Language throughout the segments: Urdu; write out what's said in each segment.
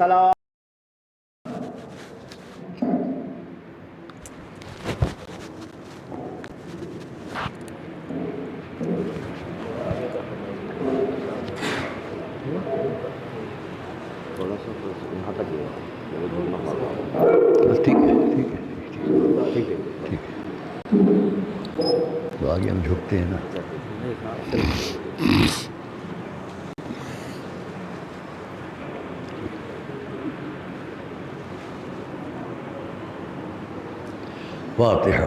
السلام. بس ٹھیک ہے ٹھیک ہے تو آگے ہم جھکتے ہیں نا. فاتحہ.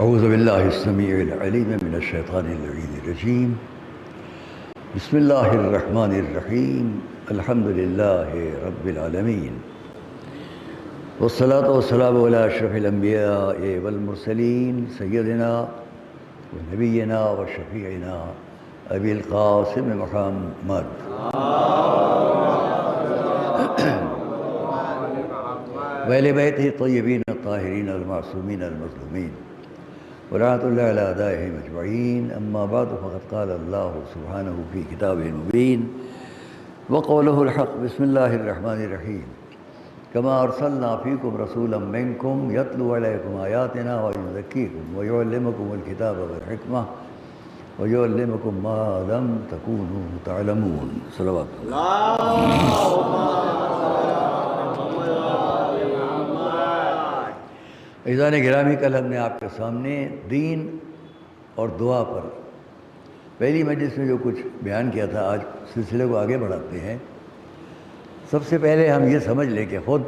أعوذ بالله السميع العليم من الشيطان اللعين الرجيم. بسم الله الرحمن الرحيم. الحمد لله رب العالمين والصلاة والسلام على أشرف الأنبياء والمرسلين سيدنا ونبينا وشفيعنا أبي القاسم محمد وآل بيته الطيبين الطاهرين المعصومين المظلومين ولعنة الله على أعدائهم أجمعين. أما بعد فقد قال الله سبحانه في كتابه المبين وقوله الحق. بسم الله الرحمن الرحيم. كما أرسلنا فيكم رسولا منكم يتلو عليكم آياتنا ويزكيكم ويعلمكم الكتاب والحكمة ويعلمكم ما لم تكونوا تعلمون. صلوات عزیزان گرامی، کل ہم نے آپ کے سامنے دین اور دعا پر پہلی مجلس میں جو کچھ بیان کیا تھا، آج سلسلے کو آگے بڑھاتے ہیں. سب سے پہلے ہم یہ سمجھ لیں کہ خود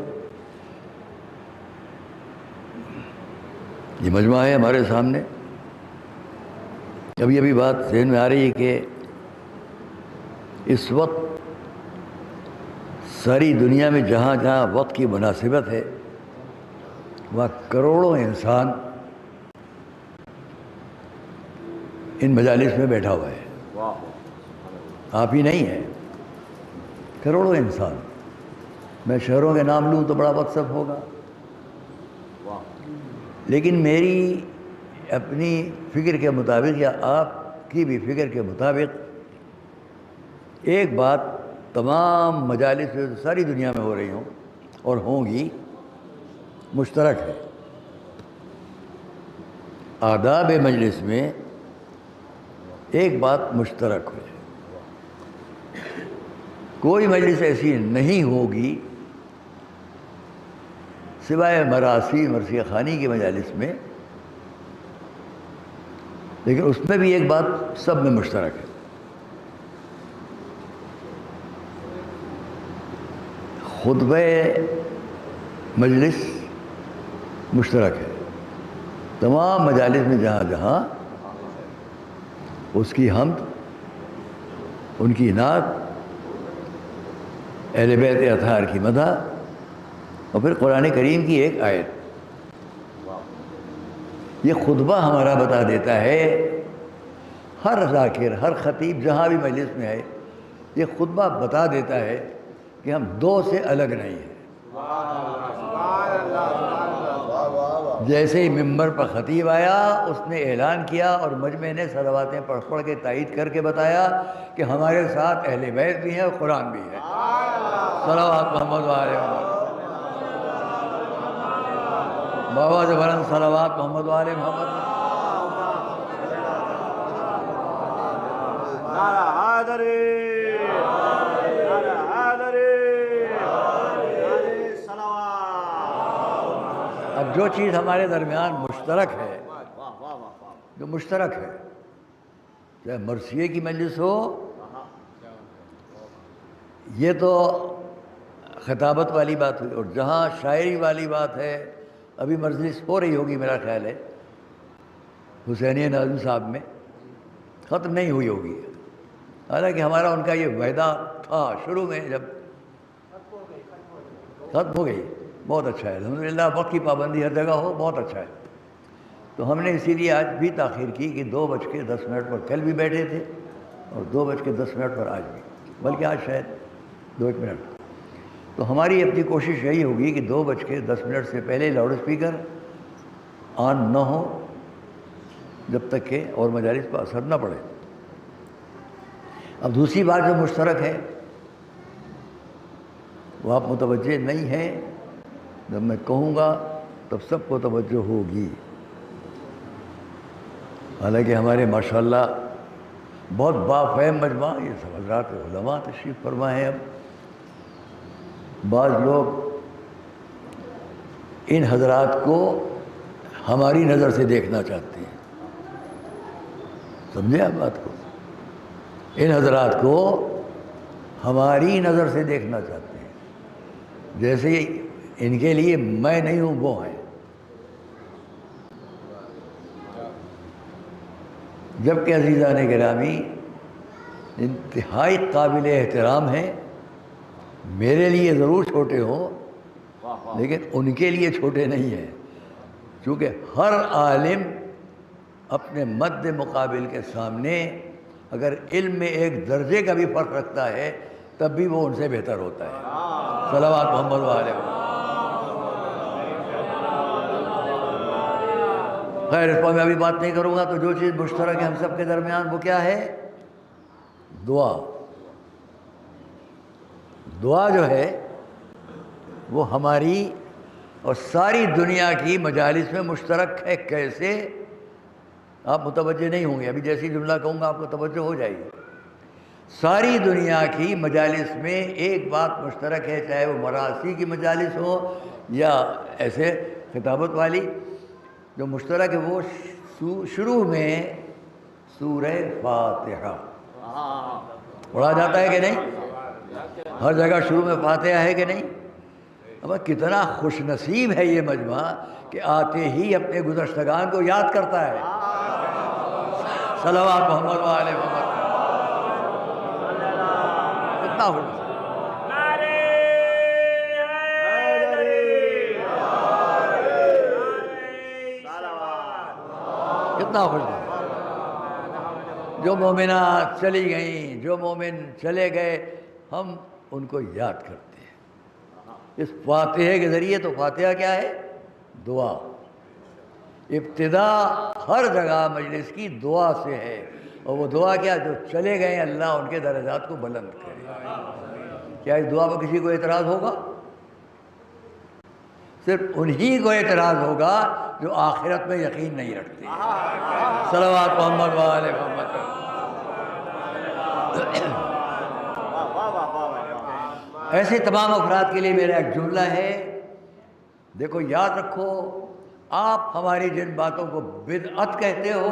یہ مجمع ہے ہمارے سامنے. ابھی ابھی بات ذہن میں آ رہی ہے کہ اس وقت ساری دنیا میں جہاں جہاں وقت کی مناسبت ہے وہاں کروڑوں انسان ان مجالس میں بیٹھا ہوا ہے. آپ ہی نہیں ہیں، کروڑوں انسان. میں شہروں کے نام لوں تو بڑا وقت ہوگا، لیکن میری اپنی فکر کے مطابق یا آپ کی بھی فکر کے مطابق ایک بات تمام مجالس میں ساری دنیا میں ہو رہی ہوں اور ہوں گی مشترک ہے. آداب مجلس میں ایک بات مشترک ہے. کوئی مجلس ایسی نہیں ہوگی سوائے مرثیہ خوانی کی مجالس میں، لیکن اس میں بھی ایک بات سب میں مشترک ہے. خطبہ مجلس مشترک ہے تمام مجالس میں، جہاں جہاں اس کی حمد، ان کی نعت، اہل بیت اطہار کی مدح اور پھر قرآن کریم کی ایک آیت. یہ خطبہ ہمارا بتا دیتا ہے، ہر ذاکر، ہر خطیب جہاں بھی مجلس میں ہے، یہ خطبہ بتا دیتا ہے کہ ہم دو سے الگ نہیں ہیں. جیسے ہی ممبر پر خطیب آیا اس نے اعلان کیا اور مجمع نے صلواتیں پڑھ کے تائید کر کے بتایا کہ ہمارے ساتھ اہل بیت بھی ہیں اور قرآن بھی ہے. صلوات محمد وآل محمد. بابا سے بلند صلوات محمد وآل محمد. نعرہ حیدری، نعرہ حیدری، نعرہ صلوات. اب جو چیز ہمارے درمیان مشترک ہے، جو مشترک ہے، چاہے مرثیے کی مجلس ہو، یہ تو خطابت والی بات ہوئی، اور جہاں شاعری والی بات ہے، ابھی مجلس ہو رہی ہوگی میرا خیال ہے حسینیہ ناظم صاحب میں، ختم نہیں ہوئی ہوگی. حالانکہ ہمارا ان کا یہ وعدہ تھا شروع میں، جب ختم ہو گئی بہت اچھا ہے الحمدللہ، وقت کی پابندی ہر جگہ ہو، بہت اچھا ہے۔ تو ہم نے اسی لیے آج بھی تاخیر کی کہ 2:10 پر کل بھی بیٹھے تھے اور 2:10 پر آج بھی، بلکہ آج شاید 2-1 منٹ۔ تو ہماری اپنی کوشش یہی ہوگی کہ 2:10 سے پہلے لاؤڈ اسپیکر آن نہ ہو جب تک کہ اور مجالس پر اثر نہ پڑے۔ اب دوسری بات جو مشترک ہے وہ آپ متوجہ نہیں ہیں، جب میں کہوں گا تب سب کو توجہ ہوگی۔ حالانکہ ہمارے ماشاءاللہ بہت بافہم مجمع، یہ سب حضرات علماء تشریف فرما ہیں۔ اب بعض لوگ ان حضرات کو ہماری نظر سے دیکھنا چاہتے ہیں، سمجھے آپ بات کو؟ ان حضرات کو ہماری نظر سے دیکھنا چاہتے ہیں، جیسے ان کے لیے میں نہیں ہوں وہ ہیں، جبکہ عزیزان گرامی انتہائی قابل احترام ہیں، میرے لیے ضرور چھوٹے ہوں لیکن ان کے لیے چھوٹے نہیں ہیں، چونکہ ہر عالم اپنے مد مقابل کے سامنے اگر علم میں ایک درجے کا بھی فرق رکھتا ہے تب بھی وہ ان سے بہتر ہوتا ہے۔ صلوات محمد علیہ وسلم۔ خیر، اس پر میں ابھی بات نہیں کروں گا۔ تو جو چیز مشترک ہے ہم سب کے درمیان وہ کیا ہے؟ دعا۔ دعا جو ہے وہ ہماری اور ساری دنیا کی مجالس میں مشترک ہے۔ کیسے؟ آپ متوجہ نہیں ہوں گے، ابھی جیسی جملہ کہوں گا آپ کو توجہ ہو جائے گی۔ ساری دنیا کی مجالس میں ایک بات مشترک ہے، چاہے وہ مراثی کی مجالس ہو یا ایسے خطابت والی، جو مشترک ہے وہ شروع میں سورہ فاتحہ پڑھا جاتا ہے کہ نہیں؟ ہر جگہ شروع میں فاتحہ ہے کہ نہیں؟ اب کتنا خوش نصیب ہے یہ مجمع کہ آتے ہی اپنے گزشتگان کو یاد کرتا ہے۔ صلوات محمد علیہ وسلم۔ کتنا خوش نصیب، کتنا خوش نصیب۔ جو مومنات چلی گئیں، جو مومن چلے گئے، ہم ان کو یاد کرتے ہیں اس فاتحے کے ذریعے۔ تو فاتحہ کیا ہے؟ دعا۔ ابتدا ہر جگہ مجلس کی دعا سے ہے، اور وہ دعا کیا؟ جو چلے گئے اللہ ان کے درجات کو بلند کرے۔ کیا اس دعا پر کسی کو اعتراض ہوگا؟ صرف انہی کو اعتراض ہوگا جو آخرت میں یقین نہیں رکھتے۔ صلوات محمد علیہ محمد۔ ایسے تمام افراد کے لیے میرا ایک جملہ ہے، دیکھو یاد رکھو، آپ ہماری جن باتوں کو بدعت کہتے ہو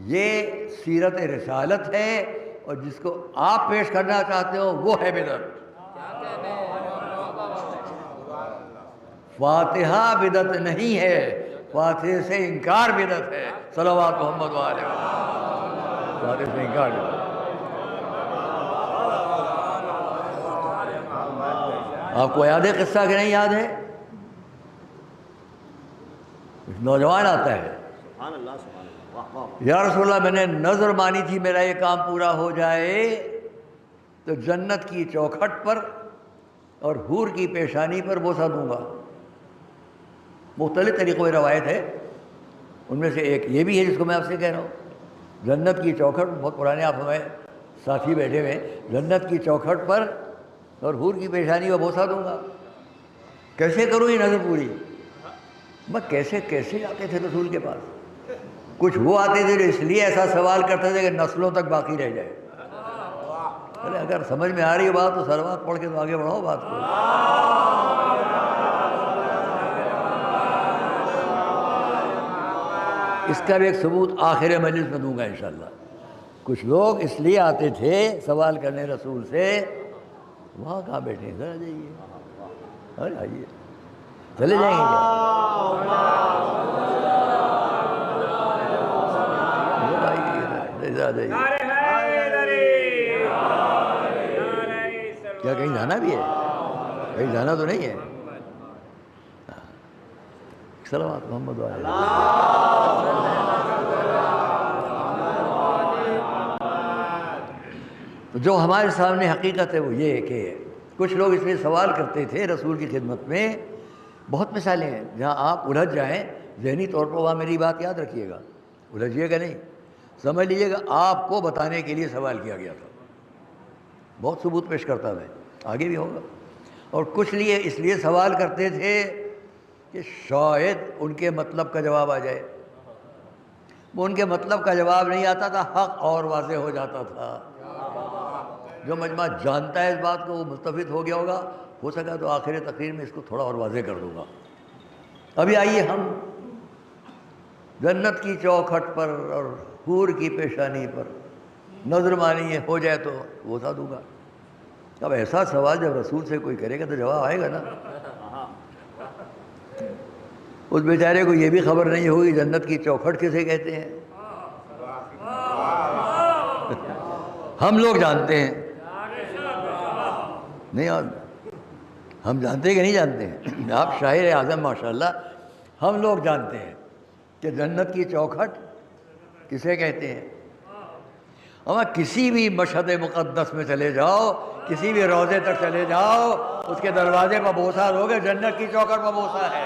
یہ سیرت رسالت ہے، اور جس کو آپ پیش کرنا چاہتے ہو وہ ہے بدعت۔ فاتحہ بدعت نہیں ہے، فاتحہ سے انکار بدعت ہے۔ صلوات محمد علیہ وسلم۔ فاتحہ سے انکار بدعت۔ آپ کو یاد ہے قصہ کہ نہیں یاد ہے؟ نوجوان آتا ہے، یا رسول اللہ میں نے نظر مانی تھی میرا یہ کام پورا ہو جائے تو جنت کی چوکھٹ پر اور حور کی پیشانی پر بوسہ دوں گا۔ مختلف طریقوں کی روایت ہے، ان میں سے ایک یہ بھی ہے جس کو میں آپ سے کہہ رہا ہوں۔ جنت کی چوکھٹ، بہت پرانے آپ ہمیں ساتھی بیٹھے ہوئے، جنت کی چوکھٹ پر اور حور کی پیشانی پر بوسہ دوں گا۔ کیسے کروں یہ نظر پوری؟ میں کیسے آتے تھے رسول کے پاس؟ کچھ وہ آتے تھے جو اس لیے ایسا سوال کرتے تھے کہ نسلوں تک باقی رہ جائے۔ ارے اگر سمجھ میں آ رہی ہے بات تو صلوات پڑھ کے تو آگے بڑھاؤ بات کو۔ اس کا بھی ایک ثبوت آخر مجلس میں دوں گا انشاءاللہ۔ کچھ لوگ اس لیے آتے تھے سوال کرنے رسول سے، وہاں کہاں بیٹھے ہیں؟ ذرا جائیے، ارے آئیے، چلے جائیں گے کیا؟ کہیں جانا بھی ہے؟ کہیں جانا تو نہیں ہے؟ صلوات محمد علیہ۔ تو جو ہمارے سامنے حقیقت ہے وہ یہ ہے کہ کچھ لوگ اس لیے سوال کرتے تھے رسول کی خدمت میں، بہت مثالیں ہیں جہاں آپ الجھ جائیں، ذہنی طور پر وہاں میری بات یاد رکھیے گا، الجھیے گا نہیں، سمجھ لیجیے گا آپ کو بتانے کے لیے سوال کیا گیا تھا۔ بہت ثبوت پیش کرتا میں، آگے بھی ہوگا۔ اور کچھ لیے اس لیے سوال کرتے تھے کہ شاید ان کے مطلب کا جواب آ جائے۔ وہ ان کے مطلب کا جواب نہیں آتا تھا، حق اور واضح ہو جاتا تھا۔ جو مجمع جانتا ہے اس بات کو وہ مستفید ہو گیا ہوگا، ہو سکا تو آخر تقریر میں اس کو تھوڑا اور واضح کر دوں گا۔ ابھی آئیے ہم جنت کی چوکھٹ پر اور حور کی پیشانی پر نظر مانی ہو جائے تو وہ بتا دوں گا۔ اب ایسا سوال جب رسول سے کوئی کرے گا تو جواب آئے گا نا۔ اس بیچارے کو یہ بھی خبر نہیں ہوگی جنت کی چوکھٹ کسے کہتے ہیں۔ ہم لوگ جانتے ہیں، نہیں ہم جانتے ہیں کہ نہیں جانتے ہیں؟ آپ شاعر اعظم ماشاءاللہ، ہم لوگ جانتے ہیں کہ جنت کی چوکھٹ کسے کہتے ہیں۔ اما کسی بھی مشہد مقدس میں چلے جاؤ، کسی بھی روضے تک چلے جاؤ، اس کے دروازے پر بوسہ دو گے، جنت کی چوکھٹ پر بوسہ ہے۔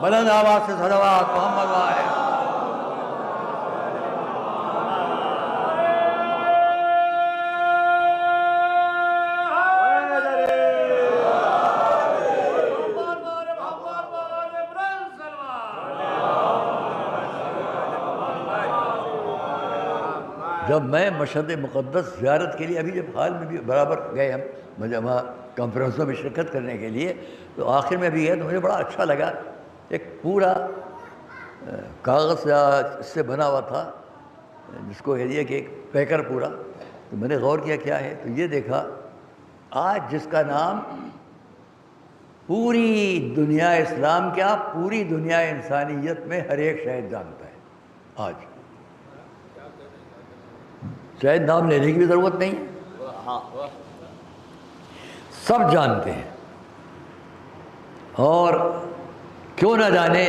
بلند آواز سے صلوات محمد وآلہ۔ جب میں مشہد مقدس زیارت کے لیے ابھی جب حال میں بھی برابر گئے ہم جمع کانفرنسوں میں شرکت کرنے کے لیے، تو آخر میں بھی گئے تو مجھے بڑا اچھا لگا۔ ایک پورا کاغذ اس سے بنا ہوا تھا جس کو کہہ دیا کہ ایک پیکر پورا، تو میں نے غور کیا کیا ہے، تو یہ دیکھا آج جس کا نام پوری دنیا اسلام کیا پوری دنیا انسانیت میں ہر ایک شاید جانتا ہے آج، شاید نام لینے کی بھی ضرورت نہیں ہے، سب جانتے ہیں۔ اور کیوں نہ جانے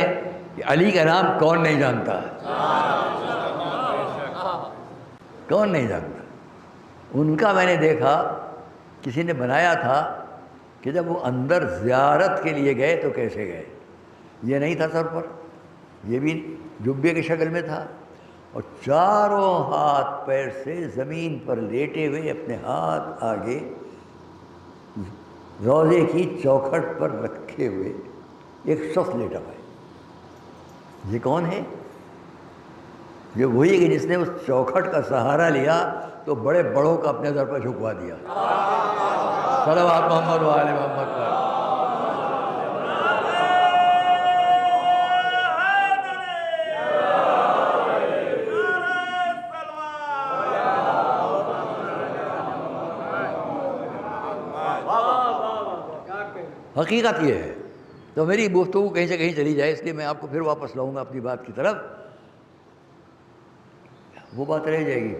کہ علی کا نام کون نہیں جانتا، کون نہیں جانتا۔ ان کا میں نے دیکھا کسی نے بنایا تھا کہ جب وہ اندر زیارت کے لیے گئے تو کیسے گئے، یہ نہیں تھا سر پر، یہ بھی جبے کی شکل میں تھا، اور چاروں ہاتھ پیر سے زمین پر لیٹے ہوئے اپنے ہاتھ آگے روضے کی چوکھٹ پر رکھے ہوئے ایک شخص لیٹا ہوا ہے۔ یہ کون ہے؟ یہ وہی ہے کہ جس نے اس چوکھٹ کا سہارا لیا تو بڑے بڑوں کا اپنے در پر جھکوا دیا۔ صلوات محمد و آل محمد پر۔ حقیقت یہ ہے، تو میری گفتگو کہیں سے کہیں چلی جائے اس لیے میں آپ کو پھر واپس لاؤں گا اپنی بات کی طرف۔ وہ بات رہ جائے گی،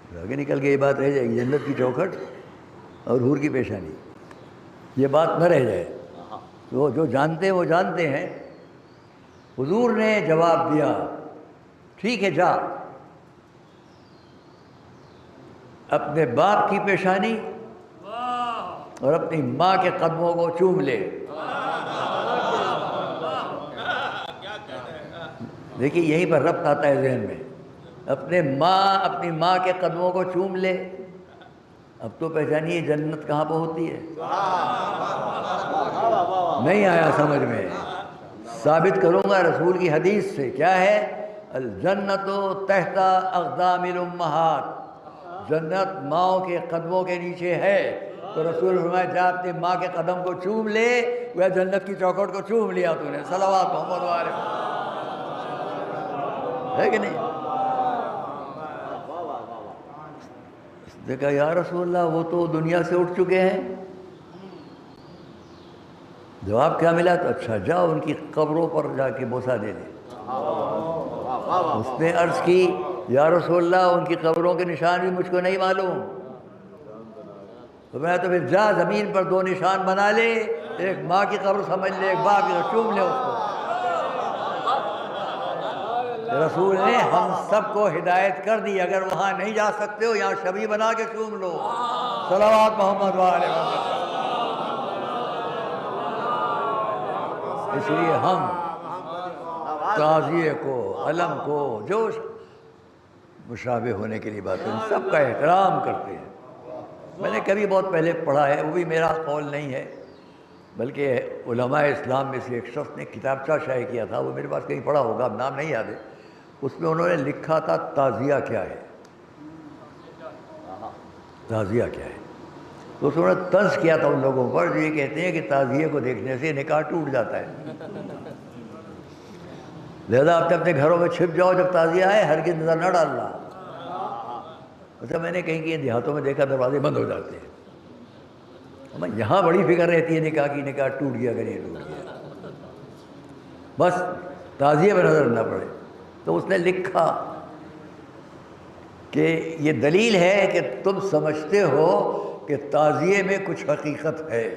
پھر آگے نکل کے یہ بات رہ جائے گی، جنت کی چوکھٹ اور حور کی پیشانی، یہ بات نہ رہ جائے۔ تو جو جانتے ہیں وہ جانتے ہیں۔ حضور نے جواب دیا، ٹھیک ہے جا اپنے باپ کی پیشانی اور اپنی ماں کے قدموں کو چوم لے۔ دیکھیے یہیں پر ربط آتا ہے ذہن میں، اپنی ماں کے قدموں کو چوم لے۔ اب تو پہچانیے جنت کہاں پہ ہوتی ہے، نہیں آیا سمجھ میں، ثابت کروں گا رسول کی حدیث سے، کیا ہے؟ الجنت تحت اقدام الامہات، جنت ماؤں کے قدموں کے نیچے ہے۔ تو رسول فرمایا جا اپنی ماں کے قدم کو چوم لے، وہ جنت کی چوکھٹ کو چوم لیا تو نے۔ صلوات محمد وآلہ ہے کہ نہیں؟ دیکھا یا رسول اللہ وہ تو دنیا سے اٹھ چکے ہیں۔ جواب کیا ملا؟ تو اچھا جاؤ ان کی قبروں پر جا کے بوسہ دے دے۔ اس نے عرض کی یا رسول اللہ ان کی قبروں کے نشان بھی مجھ کو نہیں معلوم۔ تو میں تو پھر جا زمین پر 2 نشان بنا لے، ایک ماں کی قبر سمجھ لے، ایک باپ کی قبر، چوم لے اس کو۔ رسول نے ہم سب کو ہدایت کر دی، اگر وہاں نہیں جا سکتے ہو یہاں شبیہ بنا کے چوم لو۔ صلوات محمد وآلہ محمد۔ اس لیے ہم تعزیے کو، علم کو، جو مشابہ ہونے کے لیے بات ہے، ان سب کا احترام کرتے ہیں۔ میں نے کبھی بہت پہلے پڑھا ہے، وہ بھی میرا قول نہیں ہے، بلکہ علماء اسلام میں سے ایک شخص نے کتابچہ شائع کیا تھا، وہ میرے پاس کہیں پڑھا ہوگا، اب نام نہیں یاد ہے، اس میں انہوں نے لکھا تھا تعزیہ کیا ہے، تعزیہ کیا ہے۔ تو انہوں نے طنز کیا تھا ان لوگوں پر جو یہ کہتے ہیں کہ تعزیے کو دیکھنے سے نکاح ٹوٹ جاتا ہے، لہذا آپ اپنے گھروں میں چھپ جاؤ، جب تعزیہ آئے ہرگز نظر نہ ڈالنا۔ اچھا میں نے کہیں کہ دیہاتوں میں دیکھا دروازے بند ہو جاتے ہیں، ہمیں یہاں بڑی فکر رہتی ہے نکاح کی، نکاح ٹوٹ گیا کہ نہیں ٹوٹ گیا، بس تعزیے پہ نظر نہ پڑے۔ تو اس نے لکھا کہ یہ دلیل ہے کہ تم سمجھتے ہو کہ تعزیے میں کچھ حقیقت ہے،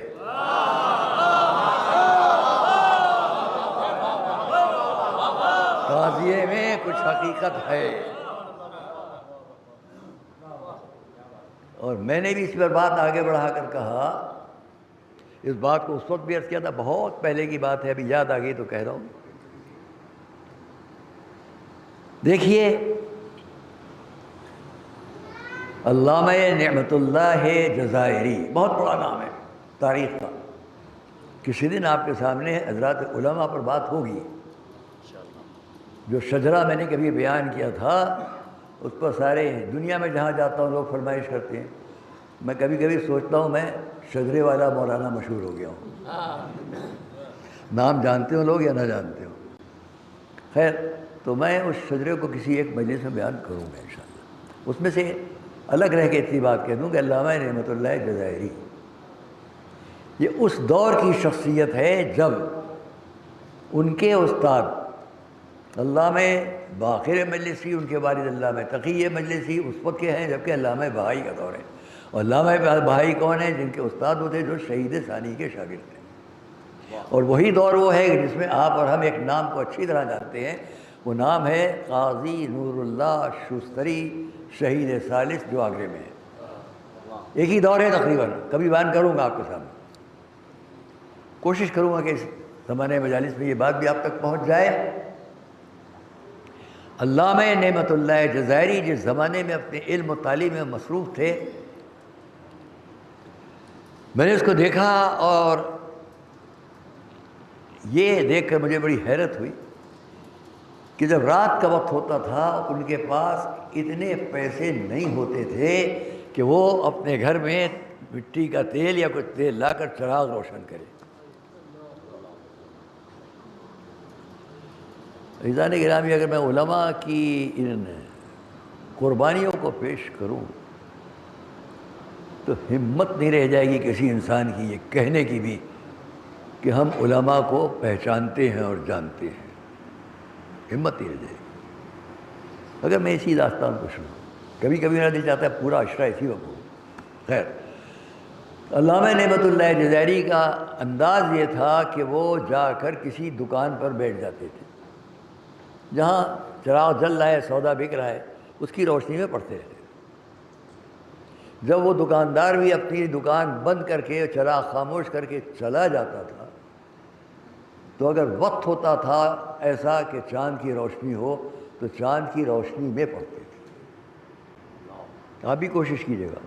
تعزیے میں کچھ حقیقت ہے۔ اور میں نے بھی اس پر بات آگے بڑھا کر کہا، اس بات کو اس وقت بھی عرض کیا تھا، بہت پہلے کی بات ہے، ابھی یاد آ گئی تو کہہ رہا ہوں۔ دیکھیے علامہ نعمت اللہ جزائری، بہت بڑا نام ہے تاریخ کا، کسی دن آپ کے سامنے حضرات علماء پر بات ہوگی۔ جو شجرہ میں نے کبھی بیان کیا تھا اس پر سارے دنیا میں جہاں جاتا ہوں لوگ فرمائش کرتے ہیں، میں کبھی کبھی سوچتا ہوں میں شجرے والا مولانا مشہور ہو گیا ہوں، نام جانتے ہو لوگ یا نہ جانتے ہو، خیر تو میں اس شجرے کو کسی ایک مجلس میں بیان کروں گا انشاءاللہ۔ اس میں سے الگ رہ کے اتنی بات کہہ دوں کہ علامہ نعمت اللہ جزائری یہ اس دور کی شخصیت ہے جب ان کے استاد علامہ باقر مجلسی، ان کے والد علامہ تقی مجلسی اس وقت کے ہیں جبکہ علامہ بہائی کا دور ہے، اور علامہ بہائی کون ہیں؟ جن کے استاد وہ تھے جو شہید ثانی کے شاگرد تھے، اور وہی دور وہ ہے جس میں آپ اور ہم ایک نام کو اچھی طرح جانتے ہیں، وہ نام ہے قاضی نور اللہ شوستری شہید ثالث جو آگرے میں ہے، ایک ہی دور ہے تقریباً۔ کبھی بیان کروں گا آپ کے سامنے، کوشش کروں گا کہ اس زمانے مجالس میں یہ بات بھی آپ تک پہنچ جائے۔ علامہ نعمت اللہ جزائری جس زمانے میں اپنے علم و تعلیم میں مصروف تھے، میں نے اس کو دیکھا اور یہ دیکھ کر مجھے بڑی حیرت ہوئی کہ جب رات کا وقت ہوتا تھا ان کے پاس اتنے پیسے نہیں ہوتے تھے کہ وہ اپنے گھر میں مٹی کا تیل یا کچھ تیل لا کر چراغ روشن کرے۔ عزیزان گرامی، اگر میں علماء کی ان قربانیوں کو پیش کروں تو ہمت نہیں رہ جائے گی کسی انسان کی یہ کہنے کی بھی کہ ہم علماء کو پہچانتے ہیں اور جانتے ہیں، ہمت نہیں رہ جائے گی۔ اگر میں اسی داستان کو سنوں، کبھی کبھی میرا دل چاہتا ہے پورا عشرہ اسی وقت ہو۔ خیر، علامہ نعمت اللہ جزائری کا انداز یہ تھا کہ وہ جا کر کسی دکان پر بیٹھ جاتے تھے، جہاں چراغ جل رہا ہے، سودا بک رہا ہے، اس کی روشنی میں پڑھتے رہتے۔ جب وہ دکاندار بھی اپنی دکان بند کر کے چراغ خاموش کر کے چلا جاتا تھا تو اگر وقت ہوتا تھا ایسا کہ چاند کی روشنی ہو تو چاند کی روشنی میں پڑھتے تھے۔ آپ بھی کوشش کیجیے گا،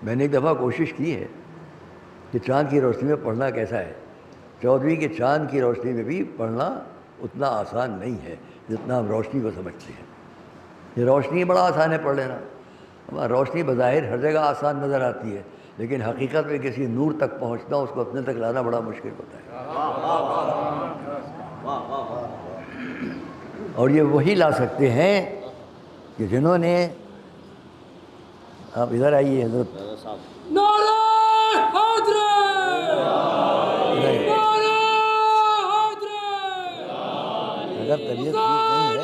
میں نے ایک دفعہ کوشش کی ہے کہ چاند کی روشنی میں پڑھنا کیسا ہے۔ چودھویں کے چاند کی روشنی میں بھی پڑھنا اتنا آسان نہیں ہے جتنا ہم روشنی کو سمجھتے ہیں۔ یہ روشنی بڑا آسان ہے پڑھ لینا، ہمارا روشنی بظاہر ہر جگہ آسان نظر آتی ہے، لیکن حقیقت میں کسی نور تک پہنچنا، اس کو اپنے تک لانا بڑا مشکل ہوتا ہے۔ اور یہ وہی لا سکتے ہیں کہ جنہوں نے، آپ ادھر آئیے حضرت، نعرہ حیدر! نعرہ حیدر! اگر طبیعت ٹھیک نہیں ہے،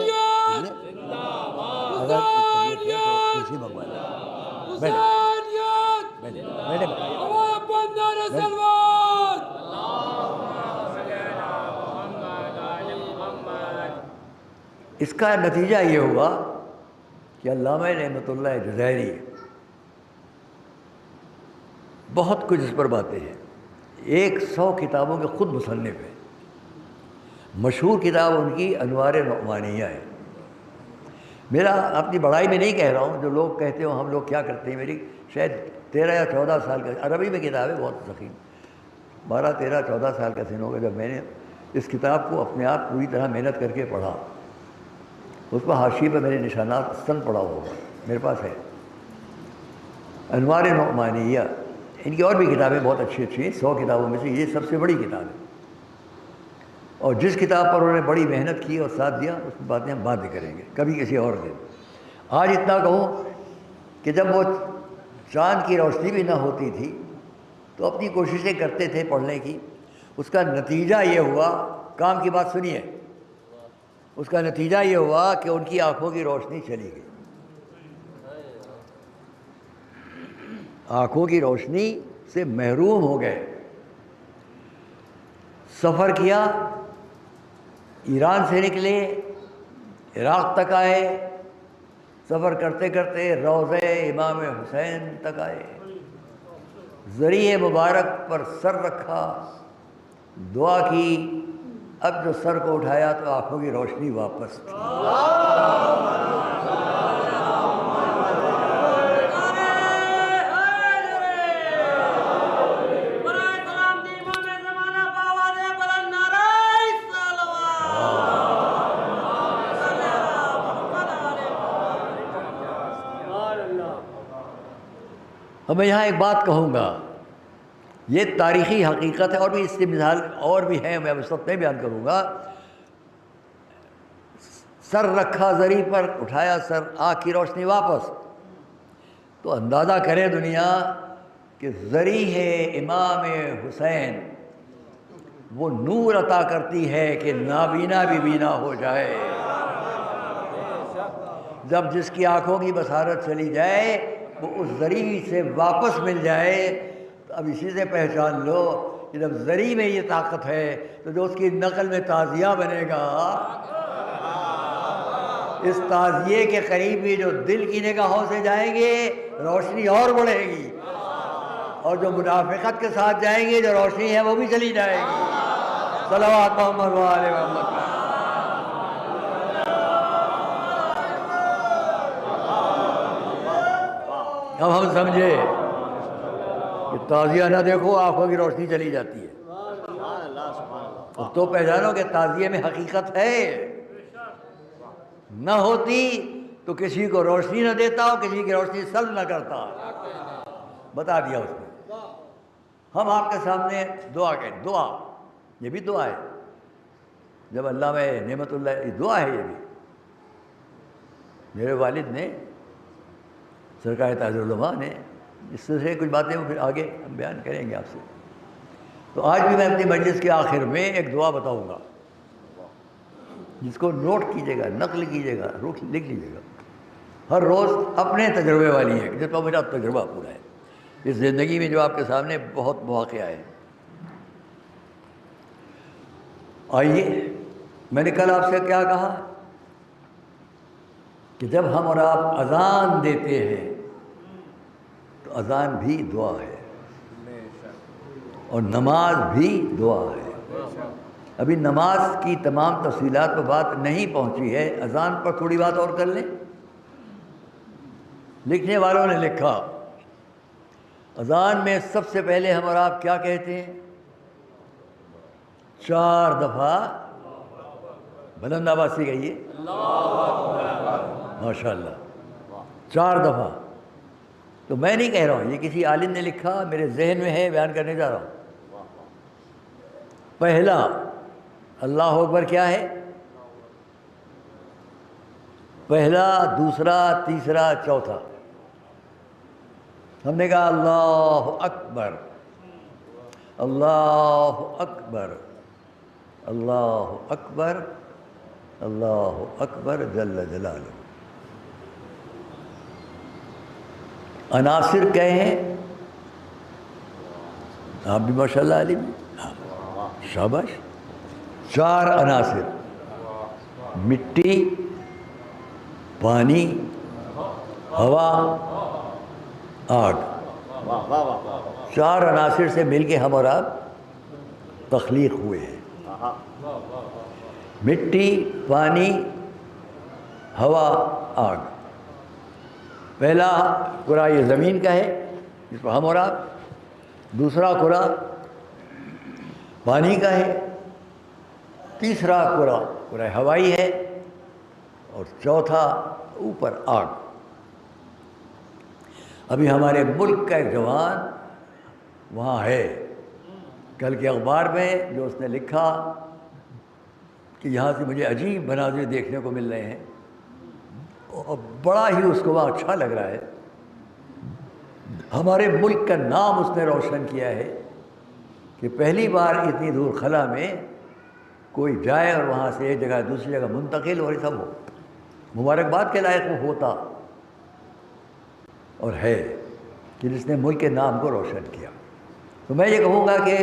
اگر طبیعت ہے تو کرسی منگوا لیں۔ حسینیت! میں نے بتایا ہمارا بندر سلوات اس کا نتیجہ یہ ہوا کہ علامہ نعمت اللہ جزائری بہت کچھ اس پر باتیں ہیں، 100 کتابوں کے خود مصنف ہیں۔ مشہور کتاب ان کی انوار نعمانیہ ہے۔ میرا اپنی بڑائی میں نہیں کہہ رہا ہوں، جو لوگ کہتے ہو ہم لوگ کیا کرتے ہیں، میری شاید 13 یا 14 سال کا، عربی میں کتاب ہے بہت ضخیم، 12 13 14 سال کا سن ہوگا جب میں نے اس کتاب کو اپنے آپ پوری طرح محنت کر کے پڑھا۔ اس پر حاشیے پہ میرے نشانات سن پڑا ہوگا، میرے پاس ہے انوار نعمانیہ۔ ان کی اور بھی کتابیں بہت اچھی اچھی ہیں، 100 کتابوں میں سے یہ سب سے بڑی کتاب ہے، اور جس کتاب پر انہوں نے بڑی محنت کی اور ساتھ دیا اس کی باتیں ہم بعد میں کریں گے کبھی کسی اور دن۔ آج اتنا کہوں کہ جب وہ چاند کی روشنی بھی نہ ہوتی تھی تو اپنی کوششیں کرتے تھے پڑھنے کی، اس کا نتیجہ یہ ہوا، کام کی بات سنیے، اس کا نتیجہ یہ ہوا کہ ان کی آنکھوں کی روشنی چلی گئی، آنکھوں کی روشنی سے محروم ہو گئے۔ سفر کیا، ایران سے نکلے، عراق تک آئے، سفر کرتے کرتے روضہ امام حسین تک آئے، ذریعہ مبارک پر سر رکھا، دعا کی، اب جو سر کو اٹھایا تو آنکھوں کی روشنی واپس تھی۔ اب میں یہاں ایک بات کہوں گا، یہ تاریخی حقیقت ہے، اور بھی اس کی مثال اور بھی ہیں، میں اس وقت نہیں بیان کروں گا۔ سر رکھا زری پر، اٹھایا سر، آنکھ کی روشنی واپس، تو اندازہ کرے دنیا کہ زری ہے امام حسین، وہ نور عطا کرتی ہے کہ نابینا بھی بینا ہو جائے۔ جب جس کی آنکھوں کی بصارت چلی جائے وہ اس زری سے واپس مل جائے، تو اب اسی سے پہچان لو کہ جب زری میں یہ طاقت ہے تو جو اس کی نقل میں تازیہ بنے گا، اس تازیے کے قریب بھی جو دل کی نگاہوں سے جائیں گے روشنی اور بڑھے گی، اور جو منافقت کے ساتھ جائیں گے جو روشنی ہے وہ بھی چلی جائے گی۔ صلوات محمد و آل محمد۔ اب ہم سمجھے کہ تعزیہ نہ دیکھو آنکھوں کی روشنی چلی جاتی ہے، اب تو پہچانو کہ تعزیے میں حقیقت ہے، نہ ہوتی تو کسی کو روشنی نہ دیتا ہو، کسی کی روشنی سلب نہ کرتا، بتا دیا اس نے۔ ہم آپ کے سامنے دعا کریں، دعا یہ بھی دعا ہے، جب اللہ میں نعمت اللہ، یہ دعا ہے، یہ بھی میرے والد نے، سرکار تاج العلماء نے، اس سے کچھ باتیں پھر آگے ہم بیان کریں گے آپ سے۔ تو آج بھی میں اپنی مجلس کے آخر میں ایک دعا بتاؤں گا، جس کو نوٹ کیجیے گا، نقل کیجیے گا، لکھ لیجیے گا، ہر روز اپنے تجربے والی ہے، جس پر میرا تجربہ پورا ہے اس زندگی میں، جو آپ کے سامنے بہت مواقع آئے۔ آئیے، میں نے کل آپ سے کیا کہا کہ جب ہم اور آپ اذان دیتے ہیں تو اذان بھی دعا ہے، اور نماز بھی دعا ہے۔ ابھی نماز کی تمام تفصیلات پر بات نہیں پہنچی ہے، اذان پر تھوڑی بات اور کر لیں۔ لکھنے والوں نے لکھا، اذان میں سب سے پہلے ہم اور آپ کیا کہتے ہیں؟ 4 دفعہ بلند آواز سے کہیے، ماشاء اللہ، 4 دفعہ۔ تو میں نہیں کہہ رہا ہوں، یہ کسی عالم نے لکھا، میرے ذہن میں ہے، بیان کرنے جا رہا ہوں۔ پہلا اللہ اکبر کیا ہے؟ پہلا، دوسرا، تیسرا، چوتھا۔ ہم نے کہا اللہ اکبر، اللہ اکبر، اللہ اکبر، اللہ اکبر جل جلالہ۔ عناصر کہے ہیں آپ بھی ماشاءاللہ عالم ہیں. ہاں شاباش. 4 عناصر: مٹی، پانی، ہوا، آگ. 4 عناصر سے مل کے ہم اور آپ تخلیق ہوئے ہیں. مٹی، پانی، ہوا، آگ. پہلا کرہ یہ زمین کا ہے جس پر ہم اور آپ. دوسرا کرہ پانی کا ہے. تیسرا کرہ ہوائی ہے. اور چوتھا اوپر آگ. ابھی ہمارے ملک کا ایک جوان وہاں ہے. کل کے اخبار میں جو اس نے لکھا کہ یہاں سے مجھے عجیب مناظر دیکھنے کو مل رہے ہیں اور بڑا ہی اس کو وہاں اچھا لگ رہا ہے. ہمارے ملک کا نام اس نے روشن کیا ہے کہ پہلی بار اتنی دور خلا میں کوئی جائے اور وہاں سے ایک جگہ دوسری جگہ منتقل اور سب ہو. مبارکباد کے لائق وہ ہوتا اور ہے کہ جس نے ملک کے نام کو روشن کیا. تو میں یہ کہوں گا کہ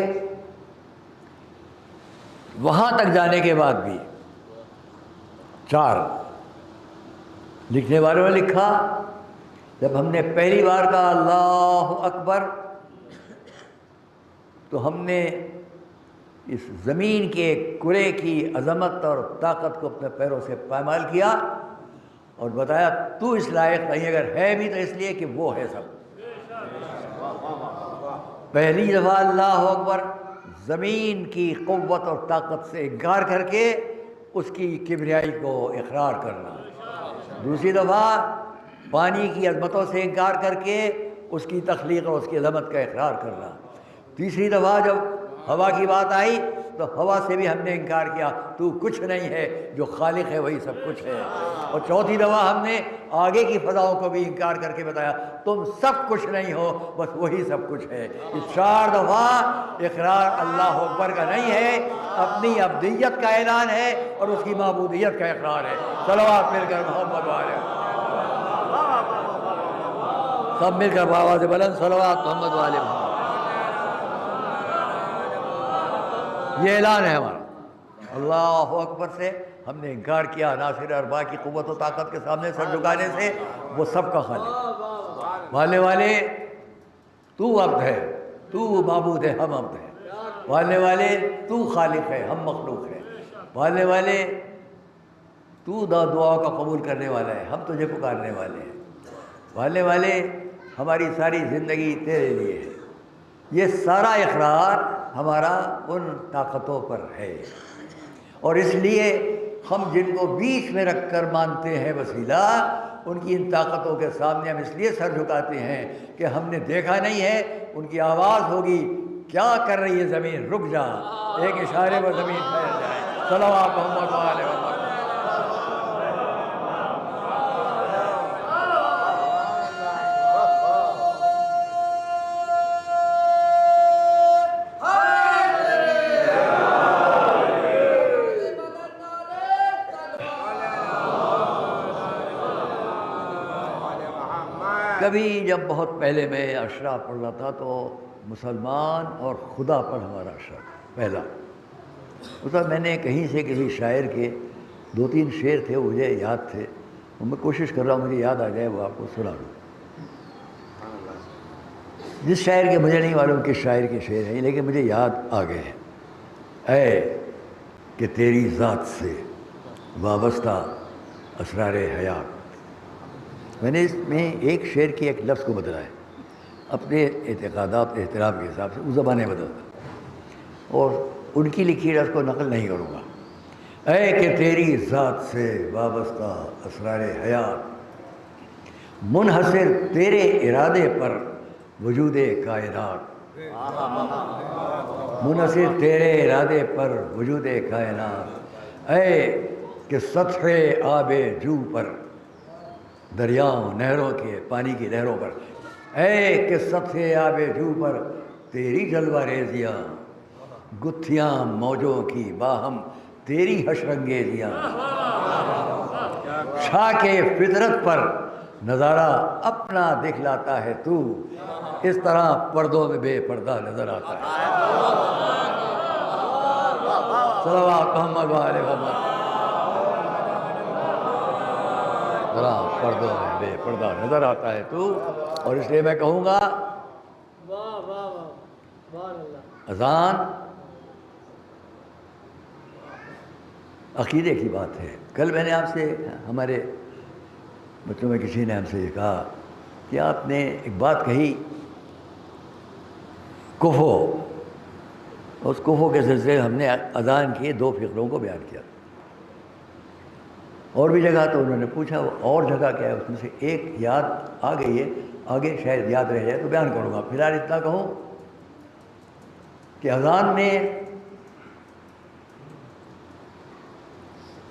وہاں تک جانے کے بعد بھی 4 لکھنے والوں نے لکھا جب ہم نے پہلی بار کہا اللہ اکبر تو ہم نے اس زمین کے کرے کی عظمت اور طاقت کو اپنے پیروں سے پامال کیا اور بتایا تو اس لائق نہیں، اگر ہے بھی تو اس لیے کہ وہ ہے سب. پہلی دفعہ اللہ اکبر زمین کی قوت اور طاقت سے انکار کر کے اس کی کبریائی کو اقرار کرنا. دوسری دفعہ پانی کی عظمتوں سے انکار کر کے اس کی تخلیق اور اس کی عظمت کا اقرار کرنا. تیسری دفعہ جب ہوا کی بات آئی تو ہوا سے بھی ہم نے انکار کیا، تو کچھ نہیں ہے، جو خالق ہے وہی سب کچھ ہے. اور چوتھی دفعہ ہم نے آگے کی فضاؤں کو بھی انکار کر کے بتایا تم سب کچھ نہیں ہو، بس وہی سب کچھ ہے. یہ 4 دفعہ اقرار اللہ اکبر کا نہیں ہے، اپنی ابدیت کا اعلان ہے اور اس کی معبودیت کا اقرار ہے. صلوات مل کر محمد والے سب مل کر آواز بلند صلوات محمد والے محمد. یہ اعلان ہے ہمارا. اللہ اکبر سے ہم نے انکار کیا عناصر اربعہ کی قوت و طاقت کے سامنے سر جھکانے سے. وہ سب کا خالق. والے والے تو عبد ہے، تو معبود ہے، ہم عبد ہیں. والے والے تو خالق ہے، ہم مخلوق ہیں. والے والے تو دعاؤں کا قبول کرنے والا ہے، ہم تجھے پکارنے والے ہیں. والے والے ہماری ساری زندگی تیرے لیے ہے. یہ سارا اقرار ہمارا ان طاقتوں پر ہے اور اس لیے ہم جن کو بیچ میں رکھ کر مانتے ہیں وسیلہ، ان کی ان طاقتوں کے سامنے ہم اس لیے سر جھکاتے ہیں کہ ہم نے دیکھا نہیں ہے. ان کی آواز ہوگی کیا کر رہی ہے زمین، رک جا، ایک اشارے پر زمین ٹھہر جائے. صلوات محمد علیہ وسلم. کبھی جب بہت پہلے میں اشرا پڑھ رہا تھا تو مسلمان اور خدا پر ہمارا اشرا پہلا اس وقت میں نے کہیں سے کسی شاعر کے 2-3 شعر تھے، وہ مجھے یاد تھے، میں کوشش کر رہا ہوں مجھے یاد آ جائے وہ آپ کو سنا دوں. جس شاعر کے مجھے نہیں معلوم کس شاعر کے شعر ہیں لیکن مجھے یاد آ گئے ہیں. اے کہ تیری ذات سے وابستہ اسرار حیات. میں نے اس میں ایک شعر کے ایک لفظ کو بدلا ہے اپنے اعتقادات احترام کے حساب سے، اس زبانے بدلتا اور ان کی لکھی رس کو نقل نہیں کروں گا. اے کہ تیری ذات سے وابستہ اسرار حیات، منحصر تیرے ارادے پر وجود کائنات. منحصر تیرے ارادے پر وجود کائنات. اے کہ سطح آب جو پر، دریاؤں نہروں کے پانی کی لہروں پر. اے کہ سطح آب جو پر تیری جلوہ ریزیاں، گتھیاں موجوں کی باہم تیری حشر انگیزیاں. چھا کے فطرت پر نظارہ اپنا دکھلاتا ہے تو، اس طرح پردوں میں بے پردہ نظر آتا ہے۔ صلوات محمد و آل محمد۔ پردوں میں بے پردہ نظر آتا ہے تو، اور اس لیے میں کہوں گا اذان عقیدے کی بات ہے۔ کل میں نے آپ سے، ہمارے بچوں میں کسی نے ہم سے یہ کہا کہ آپ نے ایک بات کہی کفو، اس کفو کے سلسلے ہم نے اذان کے 2 فقروں کو بیان کیا، اور بھی جگہ تو انہوں نے پوچھا وہ اور جگہ کیا ہے، اس میں سے ایک یاد آ گئی ہے، آگے شاید یاد رہ جائے تو بیان کروں گا۔ فی الحال اتنا کہوں کہ اذان میں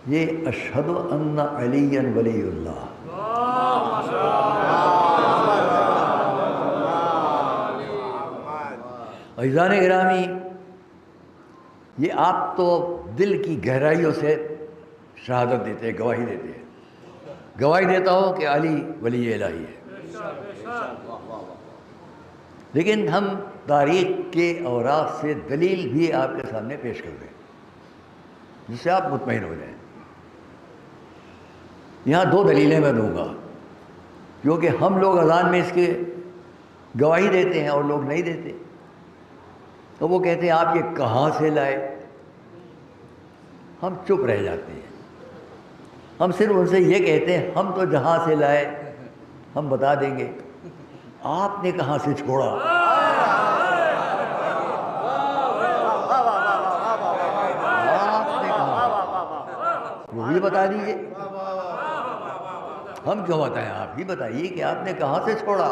یہ اشہد ان علی ولی اللہ، عزیزان گرامی، یہ آپ تو دل کی گہرائیوں سے شہادت دیتے ہیں، گواہی دیتے ہیں۔ گواہی دیتا ہوں کہ علی ولی الہی ہے، لیکن ہم تاریخ کے اوراق سے دلیل بھی آپ کے سامنے پیش کر دیں جس سے آپ مطمئن ہو جائیں۔ یہاں 2 دلیلیں میں دوں گا، کیونکہ ہم لوگ اذان میں اس کے گواہی دیتے ہیں اور لوگ نہیں دیتے، تو وہ کہتے ہیں آپ یہ کہاں سے لائے، ہم چپ رہ جاتے ہیں۔ ہم صرف ان سے یہ کہتے ہیں ہم تو جہاں سے لائے ہم بتا دیں گے، آپ نے کہاں سے چھوڑا، آپ نے کہاں، وہ بھی بتا دیجیے، ہم کیوں بتائیں، آپ ہی بتائیے کہ آپ نے کہاں سے چھوڑا،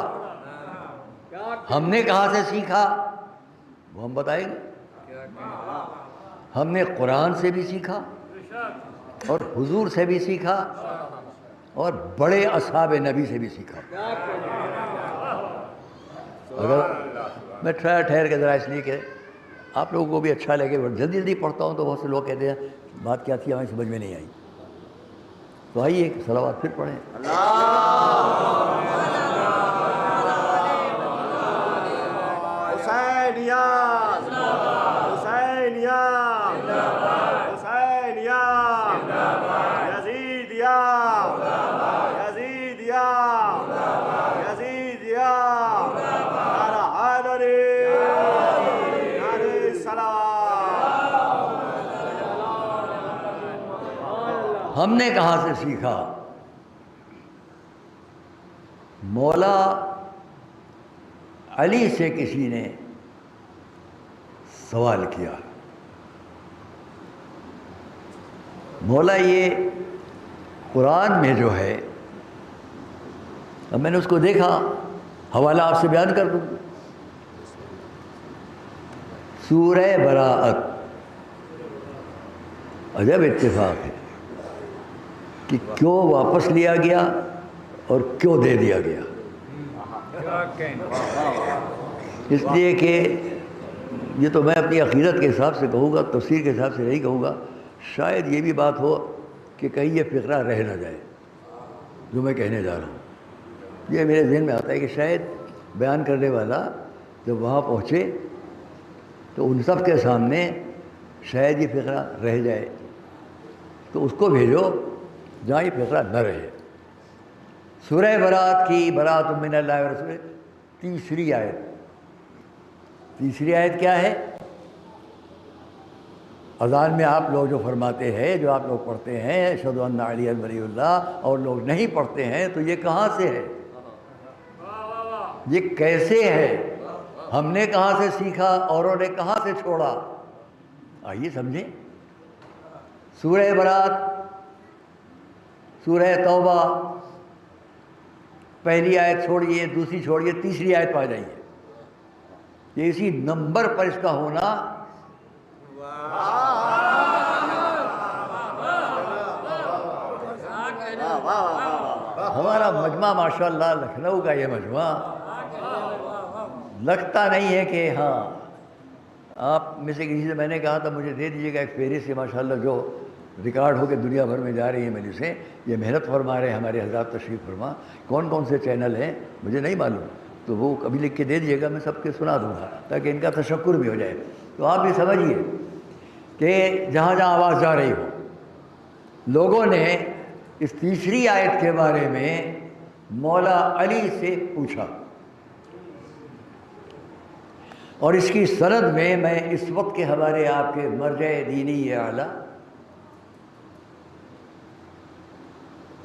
ہم نے کہاں سے سیکھا وہ ہم بتائیں گے۔ ہم نے قرآن سے بھی سیکھا اور حضور سے بھی سیکھا اور بڑے اصحاب نبی سے بھی سیکھا۔ اگر میں ٹھہر کے ذرا اس لیے کہ آپ لوگوں کو بھی اچھا لگے، جلدی جلدی پڑھتا ہوں تو بہت سے لوگ کہتے ہیں بات کیا تھی ہمیں سمجھ میں نہیں آئی، تو آئیے ایک صلوات پھر پڑھیں۔ ہم نے کہاں سے سیکھا، مولا علی سے کسی نے سوال کیا، مولا یہ قرآن میں جو ہے، اب میں نے اس کو دیکھا، حوالہ آپ سے بیان کر دوں، سورہ براءت، عجب اتفاق ہے کہ کیوں واپس لیا گیا اور کیوں دے دیا گیا۔ اس لیے کہ یہ تو میں اپنی عقیدت کے حساب سے کہوں گا، تفسیر کے حساب سے نہیں کہوں گا، شاید یہ بھی بات ہو کہ کہیں یہ فقرہ رہ نہ جائے جو میں کہنے جا رہا ہوں۔ یہ میرے ذہن میں آتا ہے کہ شاید بیان کرنے والا جب وہاں پہنچے تو ان سب کے سامنے شاید یہ فقرہ رہ جائے، تو اس کو بھیجو جہاں یہ فقرہ نہ رہے۔ سورہ براءت کی، براءۃ من اللہ و رسولہ، تیسری آیت کیا ہے؟ اذان میں آپ لوگ جو فرماتے ہیں، جو آپ لوگ پڑھتے ہیں اشہد ان علی ولی اللہ، اور لوگ نہیں پڑھتے ہیں، تو یہ کہاں سے ہے، یہ کیسے ہے، ہم نے کہاں سے سیکھا، اوروں نے کہاں سے چھوڑا؟ آئیے سمجھیں۔ سورہ براءت، سورہ توبہ، پہلی آیت چھوڑیے، دوسری چھوڑیے، تیسری آیت پا جائیے، یہ اسی نمبر پر اس کا ہونا ہمارا مجمع ماشاءاللہ لکھنؤ کا یہ مجمع لگتا نہیں ہے کہ ہاں آپ میں سے کسی سے میں نے کہا تھا مجھے دے دیجیے گا ایک فہرست سے ماشاءاللہ جو ریکارڈ ہو کے دنیا بھر میں جا رہی ہیں مجلسیں، یہ محنت فرما رہے ہیں ہمارے حضرات تشریف فرما. کون کون سے چینل ہیں مجھے نہیں معلوم، تو وہ کبھی لکھ کے دے دیجیے گا، میں سب کے سنا دوں گا تاکہ ان کا تشکر بھی ہو جائے. تو آپ بھی سمجھیے کہ جہاں جہاں آواز جا رہی ہو، لوگوں نے اس تیسری آیت کے بارے میں مولا علی سے پوچھا، اور اس کی سند میں اس وقت کے ہمارے آپ کے مرجع دینی اعلیٰ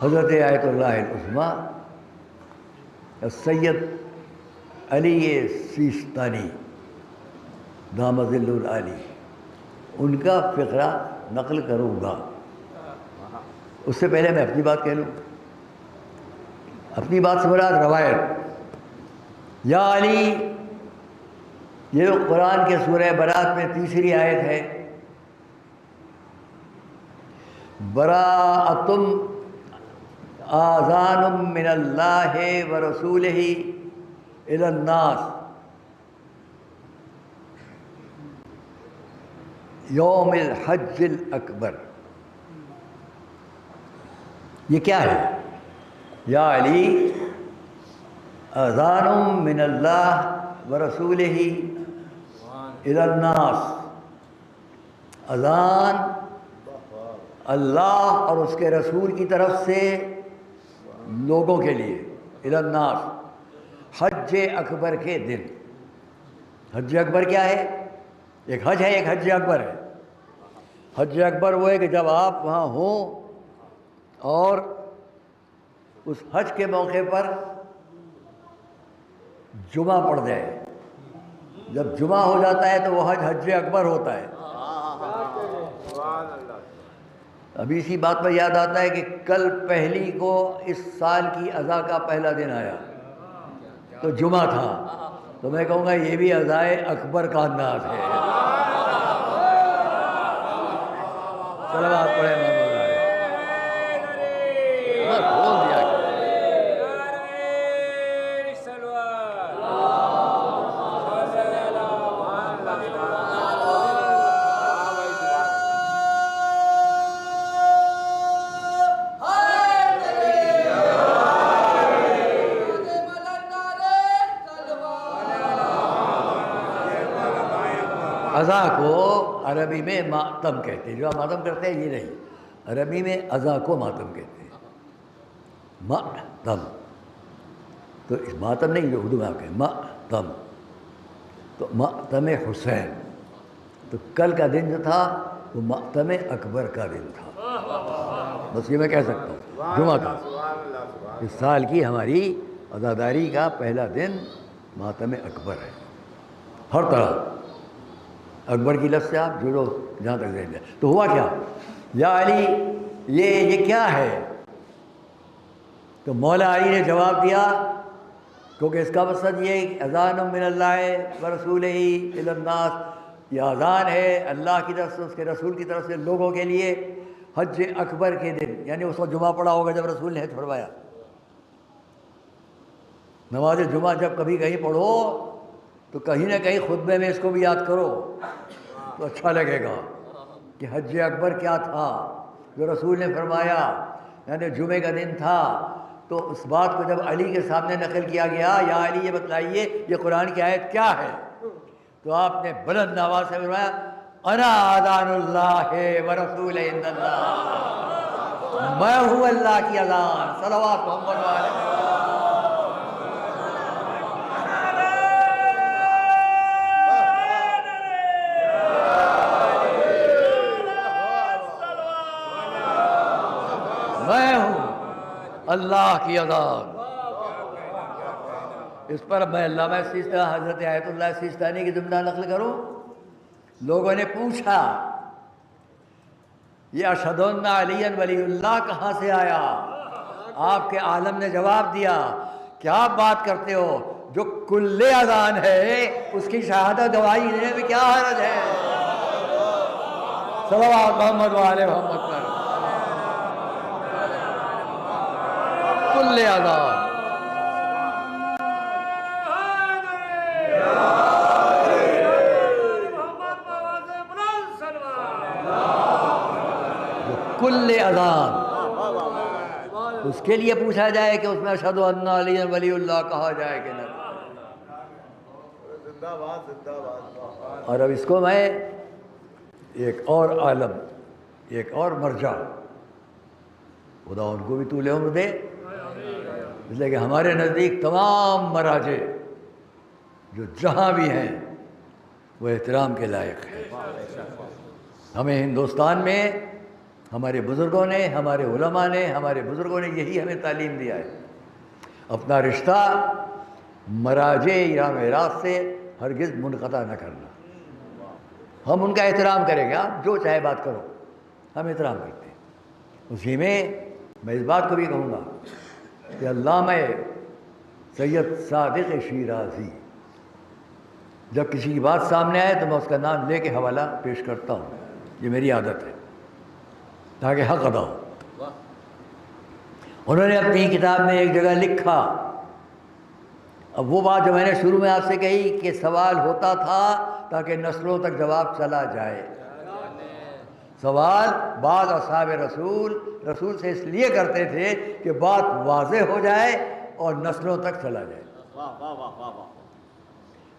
حضرت آیت اللہ العظمیٰ سید علی سیستانی دامت ظل العالی، ان کا فقرہ نقل کروں گا. اس سے پہلے میں اپنی بات کہہ لوں. اپنی بات سے مراد روایت. یا علی، یہ جو قرآن کے سورہ برات میں تیسری آیت ہے، براءۃ آذان من اللہ ورسولہ الی الناس یوم الحج الاکبر. یہ کیا ہے؟ یا علی، اذان من اللہ ورسولہ الی الناس، اذان اللہ اور اس کے رسول کی طرف سے لوگوں کے لیے، الی الناس، حج اکبر کے دن. حج اکبر کیا ہے؟ ایک حج ہے، ایک حج اکبر ہے. حج اکبر وہ ہے کہ جب آپ وہاں ہوں اور اس حج کے موقع پر جمعہ پڑ جائے. جب جمعہ ہو جاتا ہے تو وہ حج اکبر ہوتا ہے. ابھی اسی بات پر یاد آتا ہے کہ کل پہلی کو اس سال کی اذا کا پہلا دن آیا تو جمعہ تھا، تو میں کہوں گا یہ بھی اذائے اکبر کا انداز ہے. صلوات پڑھیں محمد کھول دیا. اذا کو عربی میں ماتم کہتے ہیں. جو آپ ماتم کرتے ہیں یہ نہیں، عربی میں اذا کو ماتم کہتے ہیں. ماتم تو ماتم نہیں جو اردو میں آپ کہیں ماتم، تو ماتم حسین. تو کل کا دن جو تھا وہ ماتم اکبر کا دن تھا. بس یہ میں کہہ سکتا ہوں جمعہ تھا. اس سال کی ہماری عزاداری کا پہلا دن ماتم اکبر ہے. ہر طرح اکبر کی لفظ سے آپ جڑو جہاں تک ذہن ہے. تو ہوا کیا؟ یا علی، یہ کیا ہے؟ تو مولا علی نے جواب دیا، کیونکہ اس کا مقصد یہ ہے اذان من اللہ ورسولہ الی الناس، یہ اذان ہے اللہ کی طرف سے، اس کے رسول کی طرف سے لوگوں کے لیے حج اکبر کے دن. یعنی اس وقت جمعہ پڑا ہوگا جب رسول نے فرمایا. نماز جمعہ جب کبھی کہیں پڑھو تو کہیں نہ کہیں خطبے میں اس کو بھی یاد کرو تو اچھا لگے گا کہ حج اکبر کیا تھا جو رسول نے فرمایا، یعنی جمعے کا دن تھا. تو اس بات کو جب علی کے سامنے نقل کیا گیا، یا علی یہ بتلائیے یہ قرآن کی آیت کیا ہے، تو آپ نے بلند آواز سے فرمایا انا اذان اللہ ورسول عند اللہ، میں ہوں اللہ کی اذان. صلوات محمد علیہ. میں ہوں اللہ کی اذان. اس پر میں علامہ سیستانی حضرت آیت اللہ سیستانی کی جملہ نقل کروں. لوگوں نے پوچھا یہ اشہد ان علی ولی اللہ کہاں سے آیا؟ آپ کے عالم نے جواب دیا کیا بات کرتے ہو، جو کل اذان ہے اس کی شہادت گواہی دینے میں کیا حرج ہے. صلوات محمد وآل محمد پر. کل اذان کل اذان، اس کے لیے پوچھا جائے کہ اس میں اشہد ان علی ولی اللہ کہا جائے کہ نہ. زندہ باد زندہ باد. اور اب اس کو میں ایک اور عالم، ایک اور مرجع، خدا ان کو بھی طول عمر دے، اس لیے کہ ہمارے نزدیک تمام مراجع جو جہاں بھی ہیں وہ احترام کے لائق ہیں. ہمیں ہندوستان میں ہمارے بزرگوں نے، ہمارے علماء نے، ہمارے بزرگوں نے یہی ہمیں تعلیم دیا ہے، اپنا رشتہ مراجع ایران و عراق سے ہرگز منقطع نہ کرنا. ہم ان کا احترام کریں گے، آپ جو چاہے بات کرو، ہم احترام کرتے ہیں. اسی میں میں اس بات کو بھی کہوں گا کہ علامہ سید صادق شیرازی جب کسی کی بات سامنے آئے تو میں اس کا نام لے کے حوالہ پیش کرتا ہوں، یہ میری عادت ہے تاکہ حق ادا ہو. انہوں نے اپنی کتاب میں ایک جگہ لکھا، اب وہ بات جو میں نے شروع میں آپ سے کہی کہ سوال ہوتا تھا تاکہ نسلوں تک جواب چلا جائے. سوال بعض اصحاب رسول سے اس لیے کرتے تھے کہ بات واضح ہو جائے اور نسلوں تک چلا جائے.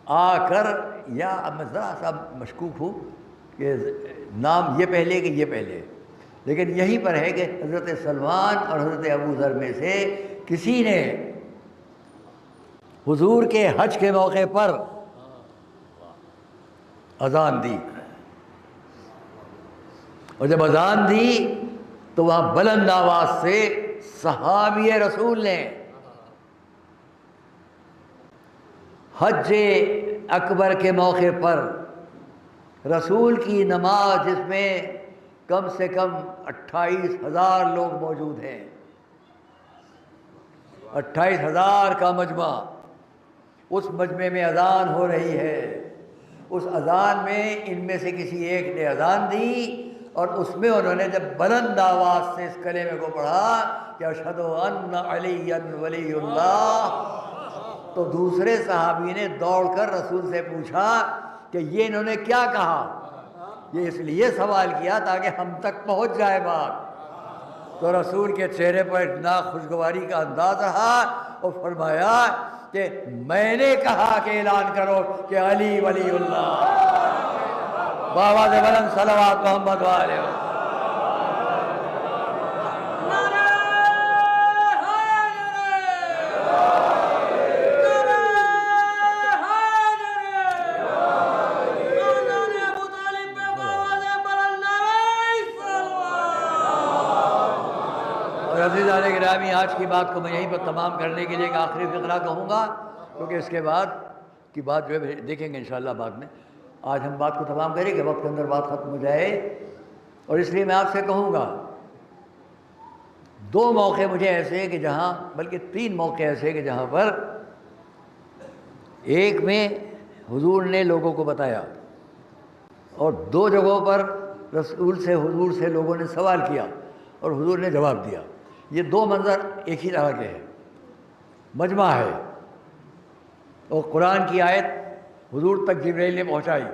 آ کر یا اب میں ذرا سا مشکوک ہوں کہ نام یہ پہلے کہ یہ پہلے، لیکن یہیں پر ہے کہ حضرت سلمان اور حضرت ابو ذر میں سے کسی نے حضور کے حج کے موقع پر اذان دی، اور جب اذان دی تو وہاں بلند آواز سے صحابی رسول نے حج اکبر کے موقع پر رسول کی نماز جس میں کم سے کم 28,000 لوگ موجود ہیں، 28,000 کا مجمع، اس مجمع میں اذان ہو رہی ہے. اس اذان میں ان میں سے کسی ایک نے اذان دی اور اس میں انہوں نے جب بلند آواز سے اس کلمے کو پڑھا کہ اشہد ان علی ولی اللہ، تو دوسرے صحابی نے دوڑ کر رسول سے پوچھا کہ یہ انہوں نے کیا کہا؟ یہ اس لیے سوال کیا تاکہ ہم تک پہنچ جائے بات. تو رسول کے چہرے پر اتنا خوشگواری کا انداز رہا اور فرمایا کہ میں نے کہا کہ اعلان کرو کہ علی ولی اللہ. بآواز بلند صلوات محمد والے. عزیزان گرامی، آج کی بات کو میں یہیں پر تمام کرنے کے لیے ایک آخری فقرہ کہوں گا، کیونکہ اس کے بعد کی بات جو ہے دیکھیں گے انشاءاللہ بعد میں. آج ہم بات کو تمام کریں کہ وقت کے اندر بات ختم ہو جائے، اور اس لیے میں آپ سے کہوں گا 2 موقع مجھے ایسے کہ جہاں، بلکہ 3 موقع ایسے کہ جہاں پر ایک میں حضور نے لوگوں کو بتایا اور 2 جگہوں پر حضور سے لوگوں نے سوال کیا اور حضور نے جواب دیا. یہ 2 منظر ایک ہی طرح کے ہیں، مجمع ہے، اور قرآن کی آیت حضور تک جبرائیل نے پہنچائی.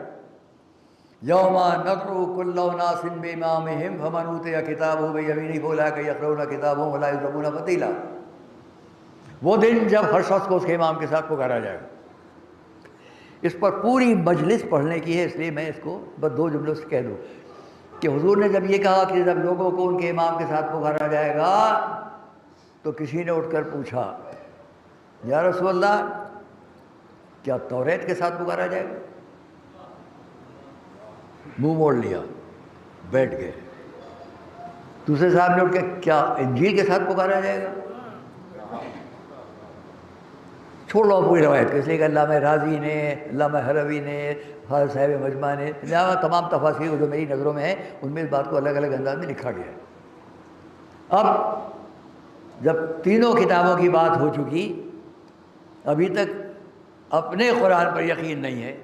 یوم ندعو کل اناس بامامہم فمن اوتی کتابہ بیمینہ فاولئک یقرؤون کتابہم ولا یظلمون فتیلا. وہ دن جب ہر شخص کو اس کے امام کے ساتھ پکارا جائے گا. اس پر پوری مجلس پڑھنے کی ہے، اس لیے میں اس کو بس 2 جملوں سے کہہ دوں کہ حضور نے جب یہ کہا کہ جب لوگوں کو ان کے امام کے ساتھ پکارا جائے گا تو کسی نے اٹھ کر پوچھا یا رسول اللہ کیا توریت کے ساتھ پکارا جائے گا؟ منہ موڑ لیا، بیٹھ گئے. دوسرے صاحب نے اٹھ کے کیا انجیل کے ساتھ پکارا جائے گا؟ چھوڑ لو پوری روایت کو، اس لیے کہ علامہ راضی نے، علامہ حروی نے، حافظ صاحب مجمع نے، تمام تفاسیر جو میری نظروں میں ہیں ان میں اس بات کو الگ الگ انداز میں لکھا گیا ہے. اب جب تینوں کتابوں کی بات ہو چکی، ابھی تک اپنے قرآن پر یقین نہیں ہے،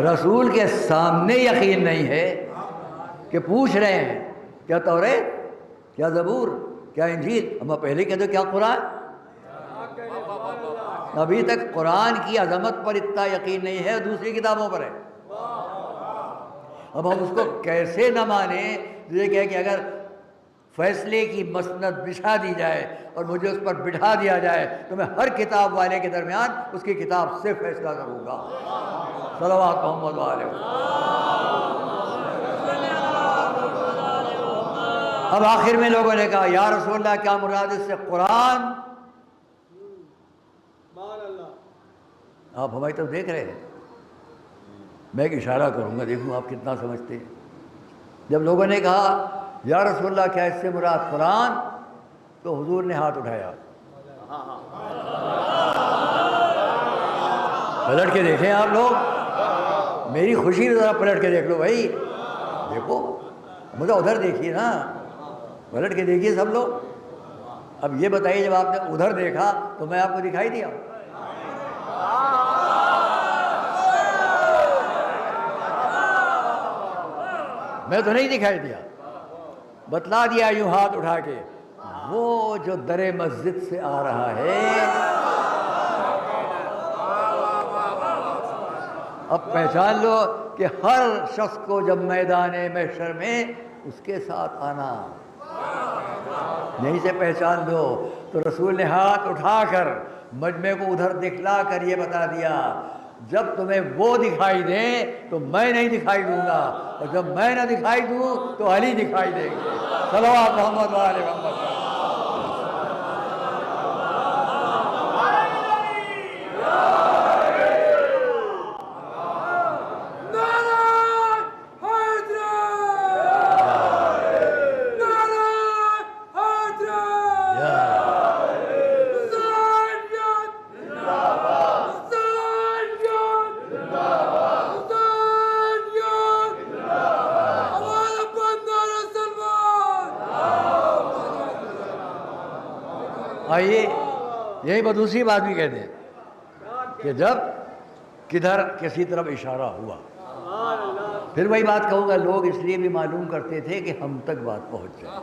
رسول کے سامنے یقین نہیں ہے کہ پوچھ رہے ہیں کیا توریت، کیا زبور، کیا انجیل؟ ہم پہلے کہتے کیا قرآن. ابھی تک قرآن کی عظمت پر اتنا یقین نہیں ہے، دوسری کتابوں پر ہے. اب ہم اس کو کیسے نہ مانیں؟ یہ کہہ کہ اگر فیصلے کی مسند بچھا دی جائے اور مجھے اس پر بٹھا دیا جائے تو میں ہر کتاب والے کے درمیان اس کی کتاب سے فیصلہ کروں گا۔ صلوات محمد والے۔ اب آخر میں لوگوں نے کہا یا رسول اللہ کیا مراد اس سے قرآن؟ آپ ہماری طرف دیکھ رہے ہیں، میں ایک اشارہ کروں گا، دیکھوں آپ کتنا سمجھتے ہیں۔ جب لوگوں نے کہا یا رسول اللہ کیا اس سے مراد قرآن، تو حضور نے ہاتھ اٹھایا۔ پلٹ کے دیکھیں آپ لوگ، میری خوشی میں ذرا پلٹ کے دیکھ لو بھائی، دیکھو مجھے ادھر دیکھیے نا، پلٹ کے دیکھیے سب لوگ۔ اب یہ بتائیے جب آپ نے ادھر دیکھا تو میں آپ کو دکھائی دیا؟ میں تو نہیں دکھائی دیا، بتلا دیا یوں ہاتھ اٹھا کے، وہ جو در مسجد سے آ رہا ہے اب پہچان لو کہ ہر شخص کو جب میدان محشر میں اس کے ساتھ آنا، یہیں سے پہچان دو۔ تو رسول نے ہاتھ اٹھا کر مجمع کو ادھر دکھلا کر یہ بتا دیا جب تمہیں وہ دکھائی دیں تو میں نہیں دکھائی دوں گا، اور جب میں نہ دکھائی دوں تو علی دکھائی دیں گے۔ صلوات محمد وآل محمد۔ آئیے یہی پر دوسری بات بھی کہتے ہیں کہ جب کدھر کسی طرف اشارہ ہوا، پھر وہی بات کہوں گا، لوگ اس لیے بھی معلوم کرتے تھے کہ ہم تک بات پہنچ جائے۔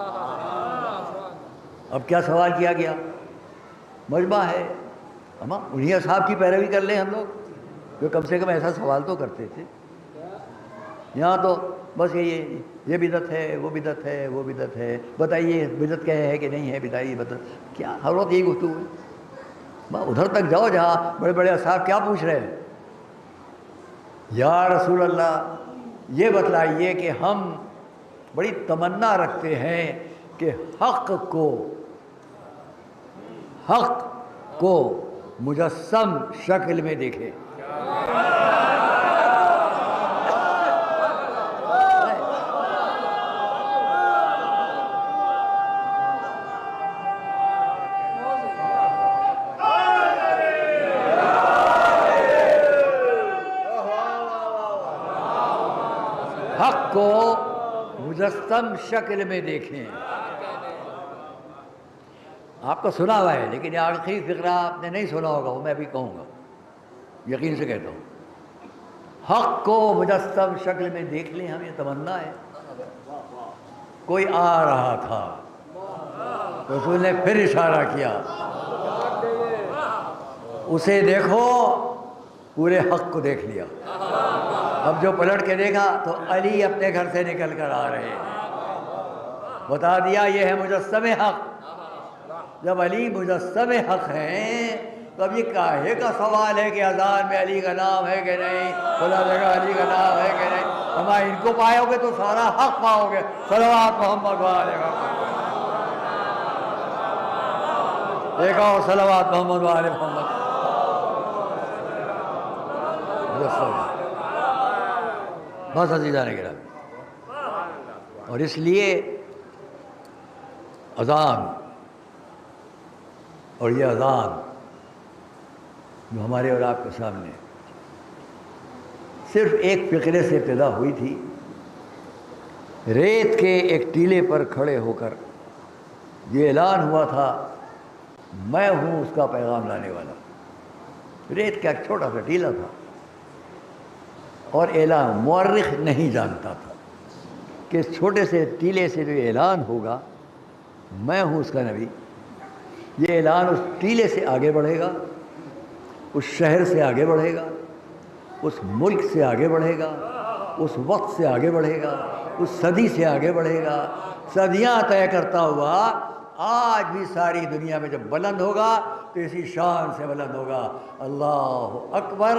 اب کیا سوال کیا گیا؟ مجمع ہے، ہم انہی اصحاب کی پیروی کر لیں ہم لوگ جو کم سے کم ایسا سوال تو کرتے تھے۔ یہاں تو بس یہ بدعت ہے، وہ بدعت ہے، وہ بدعت ہے، بتائیے بدعت کیا ہے کہ نہیں ہے، بتائیے بدعت کیا، ہر وقت یہی گفتگو ہے۔ ادھر تک جاؤ جہاں بڑے بڑے اصحاب کیا پوچھ رہے ہیں، یا رسول اللہ یہ بتلائیے کہ ہم بڑی تمنا رکھتے ہیں کہ حق کو مجسم شکل میں دیکھیں۔ حق کو مجسم شکل میں دیکھیں۔ آپ کو سنا ہوا ہے لیکن یہ آخری فقرہ آپ نے نہیں سنا ہوگا، وہ میں بھی کہوں گا، یقین سے کہتا ہوں۔ حق کو مجسم شکل میں دیکھ لیں، ہمیں تمنا ہے۔ کوئی آ رہا تھا، رسول نے پھر اشارہ کیا، اسے دیکھو، پورے حق کو دیکھ لیا۔ اب جو پلٹ کے دیکھا تو علی اپنے گھر سے نکل کر آ رہے ہیں، بتا دیا یہ ہے مجسم حق۔ جب علی مجسم حق ہیں تو اب یہ کاہے کا سوال ہے کہ اذان میں علی کا نام ہے کہ نہیں، کھلا جگہ علی کا نام ہے کہ نہیں؟ ہمارے ان کو پاؤ گے تو سارا حق پاؤ گے۔ صلوات محمد وآل محمد۔ دیکھو صلوات محمد وآل محمد۔ بس عزیزان گرامی، اور اس لیے اذان اور یہ اذان جو ہمارے اور آپ کے سامنے صرف ایک فقرے سے ابتدا ہوئی تھی، ریت کے ایک ٹیلے پر کھڑے ہو کر یہ اعلان ہوا تھا میں ہوں اس کا پیغام لانے والا۔ ریت کا ایک چھوٹا سا ٹیلا تھا، اور اعلان مورخ نہیں جانتا تھا کہ اس چھوٹے سے ٹیلے سے جو اعلان ہوگا میں ہوں اس کا نبی، یہ اعلان اس ٹیلے سے آگے بڑھے گا، اس شہر سے آگے بڑھے گا، اس ملک سے آگے بڑھے گا، اس وقت سے آگے بڑھے گا، اس صدی سے آگے بڑھے گا، صدیاں طے کرتا ہوا آج بھی ساری دنیا میں جب بلند ہوگا تو اسی شان سے بلند ہوگا، اللہ اکبر،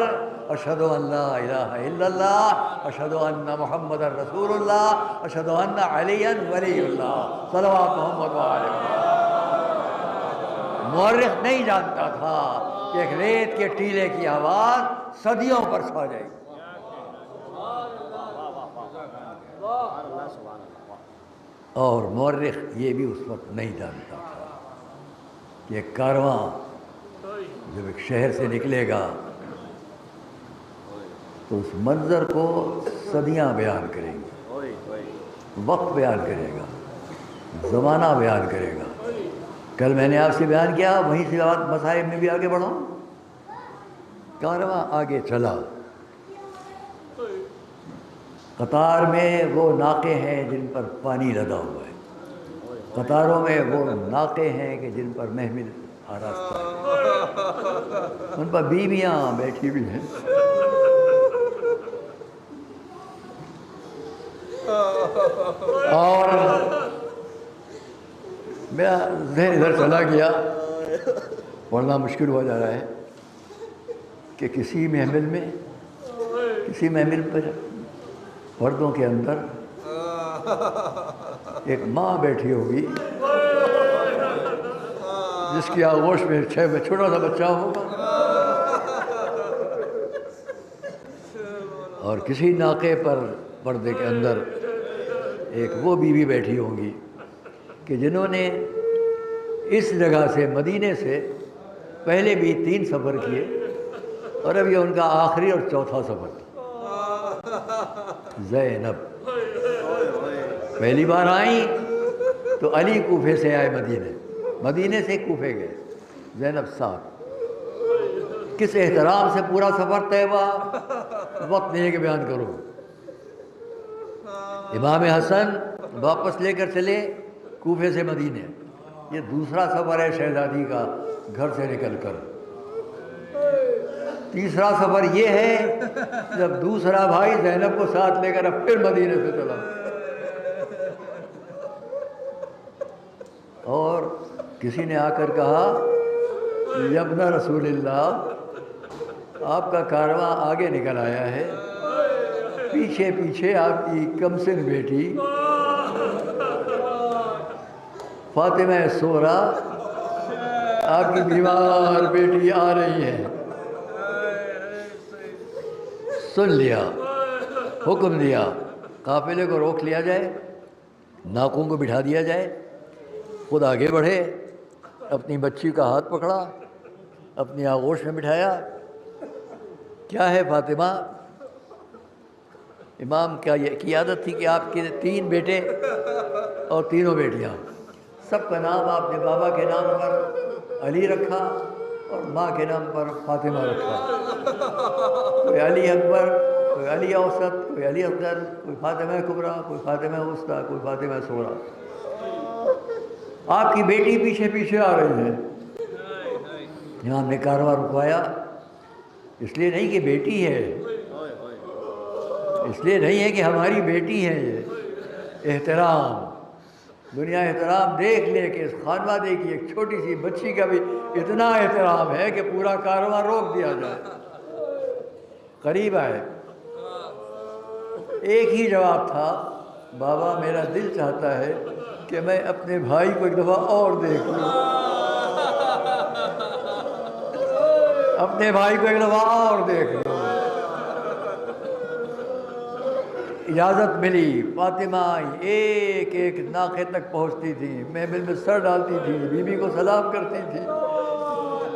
اشہد ان لا الہ الا اللہ، اشہد ان محمد رسول اللہ، اشہد ان علی ولی اللہ، صلوات محمد وعلی محمد۔ مورخ نہیں جانتا تھا کہ ایک ریت کے ٹیلے کی آواز صدیوں پر چھا جائے گی۔ اور مورخ یہ بھی اس وقت نہیں جانتا تھا کہ ایک کارواں جب ایک شہر سے نکلے گا تو اس منظر کو صدیاں بیان کریں گی، وقت بیان کرے گا، زمانہ بیان کرے گا۔ کل میں نے آپ سے بیان کیا، وہیں سے بات مصائب میں بھی آگے بڑھو۔ کارواں آگے چلا، قطار میں وہ ناقے ہیں جن پر پانی لدا ہوا ہے، قطاروں میں وہ ناقے ہیں کہ جن پر محمل آراستہ ہے، ان پر بیویاں بیٹھی ہوئی ہیں۔ اور میرا ذہن ادھر چلا گیا، پڑھنا مشکل ہو جا رہا ہے کہ کسی محمل پر پردوں کے اندر ایک ماں بیٹھی ہوگی جس کی آغوش میں چھوٹا سا بچہ ہوگا، اور کسی ناقے پر پردے کے اندر ایک وہ بیوی بیٹھی ہوں گی کہ جنہوں نے اس جگہ سے، مدینے سے پہلے بھی 3 سفر کیے اور اب یہ ان کا آخری اور چوتھا سفر تھا۔ زینب پہلی بار آئیں تو علی کوفے سے آئے مدینے سے کوفے گئے، زینب ساتھ۔ کس احترام سے پورا سفر طے ہوا، وقت نہیں ہے کہ بیان کرو۔ امام حسن واپس لے کر چلے کوفے سے مدینے، یہ دوسرا سفر ہے شہزادی کا گھر سے نکل کر۔ تیسرا سفر یہ ہے جب دوسرا بھائی زینب کو ساتھ لے کر اب پھر مدینے سے چلا، اور کسی نے آ کر کہا یا ابن رسول اللہ، آپ کا کارواں آگے نکل آیا ہے، پیچھے پیچھے آپ کی کمسن بیٹی فاطمہ سورا، آپ کی بیمار بیٹی آ رہی ہے۔ سن لیا، حکم دیا، قافلے کو روک لیا جائے، ناقوں کو بٹھا دیا جائے، خود آگے بڑھے، اپنی بچی کا ہاتھ پکڑا، اپنی آغوش میں بٹھایا۔ کیا ہے فاطمہ؟ امام کی عادت تھی کہ آپ کے 3 بیٹے اور تینوں بیٹیاں، سب کا نام آپ نے بابا کے نام پر علی رکھا اور ماں کے نام پر فاطمہ رکھا۔ کوئی علی اکبر، کوئی علی اوسط، کوئی علی اصغر، کوئی فاطمہ کبریٰ، کوئی فاطمہ وسطیٰ، کوئی فاطمہ صغریٰ۔ آپ کی بیٹی پیچھے پیچھے آ رہی ہے۔ امام نے کارواں رکوایا، اس لیے نہیں کہ بیٹی ہے، اس لیے نہیں ہے کہ ہماری بیٹی ہے، یہ احترام، دنیا احترام دیکھ لے کہ اس خانوادے کی ایک چھوٹی سی بچی کا بھی اتنا احترام ہے کہ پورا کارواں روک دیا جائے۔ قریب آئے، ایک ہی جواب تھا، بابا میرا دل چاہتا ہے کہ میں اپنے بھائی کو ایک دفعہ اور دیکھ لوں، اپنے بھائی کو ایک دفعہ اور دیکھ لوں۔ اجازت ملی، فاطمہ ایک ایک ناقے تک پہنچتی تھی، محمل میں سر ڈالتی تھی، بی بی کو سلام کرتی تھی،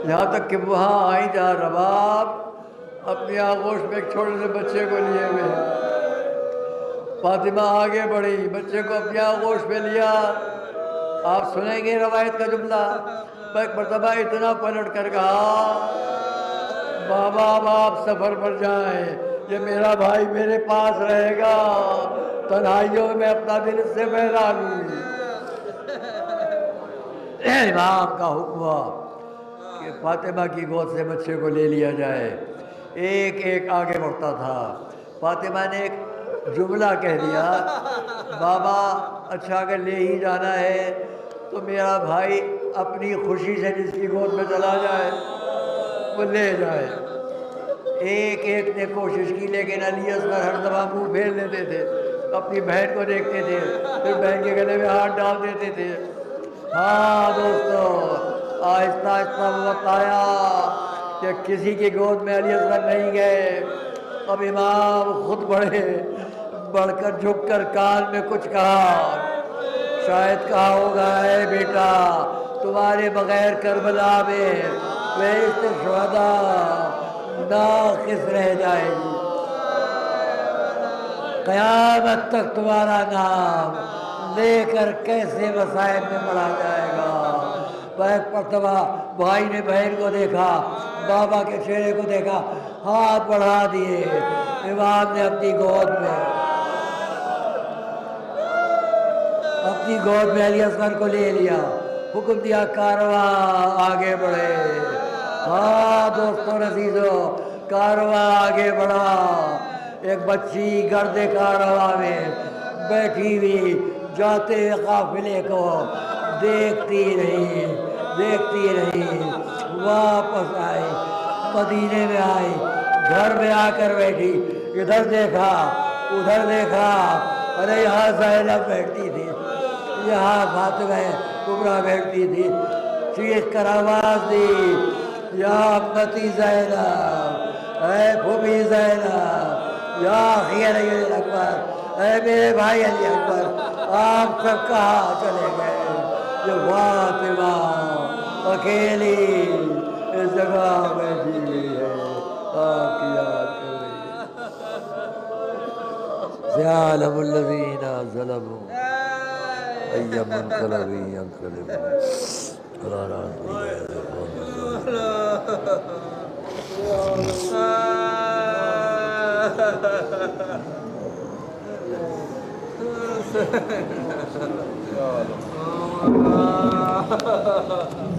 یہاں تک کہ وہاں آئی جہاں رباب اپنی آغوش میں ایک چھوٹے سے بچے کو لیے ہوئے۔ فاطمہ آگے بڑھی، بچے کو اپنی آغوش میں لیا۔ آپ سنیں گے روایت کا جملہ، ایک مرتبہ اتنا پلٹ کر کہا، بابا اب آپ سفر پر جائیں، یہ میرا بھائی میرے پاس رہے گا، تنہائیوں میں اپنا دل اس سے بہلا لوں گی۔ امام کا حکم ہوا کہ فاطمہ کی گود سے بچے کو لے لیا جائے۔ ایک ایک آگے بڑھتا تھا۔ فاطمہ نے ایک جملہ کہہ دیا بابا اچھا اگر لے ہی جانا ہے تو میرا بھائی اپنی خوشی سے جس کی گود میں چلا جائے وہ لے جائے۔ ایک نے کوشش کی لیکن علی اصغر ہر دفعہ منہ پھیر لیتے تھے، اپنی بہن کو دیکھتے تھے پھر بہن کے گلے میں ہاتھ ڈال دیتے تھے۔ ہاں دوستو، آہستہ آہستہ وہ وقت آیا کہ کسی کی گود میں علی اصغر نہیں گئے۔ اب امام خود بڑھ کر جھک کر کان میں کچھ کہا، شاید کہا ہوگا اے بیٹا تمہارے بغیر کربلا میں فہرست شہداء ناقص رہ جائے گی، قیامت تک تمہارا نام لے کر کیسے مصائب میں پڑھا جائے گا۔ ایک مرتبہ بھائی نے بہن کو دیکھا، بابا کے چہرے کو دیکھا، ہاتھ بڑھا دیے، امام نے اپنی گود میں علی اصغر کو لے لیا، حکم دیا کارواں آگے بڑھے۔ ہاں دوستوں عزیزو، کارواں آگے بڑھا۔ ایک بچی گرد کارواں میں بیٹھی ہوئی جاتے قافلے کو دیکھتی رہی، واپس آئی، مدینے میں آئی، گھر میں آ کر بیٹھی، ادھر دیکھا ادھر دیکھا، ارے یہاں زینب بیٹھتی تھی، یہاں فاطمہ کبریٰ بیٹھتی تھی، چیخ کر آواز دی یا امتی زینب، اے پھوپھی زینب، یا اخی علی اکبر، اے میرے بھائی علی اکبر، آپ سب کہاں چلے گئے؟ یہ فاطمہ اکیلی اس جگہ بیٹھی ہوئی ہے، آپ کی یاد کر رہی ہے۔ سیعلم الذین ظلموا ای منقلب ینقلبون علی عقبیہ۔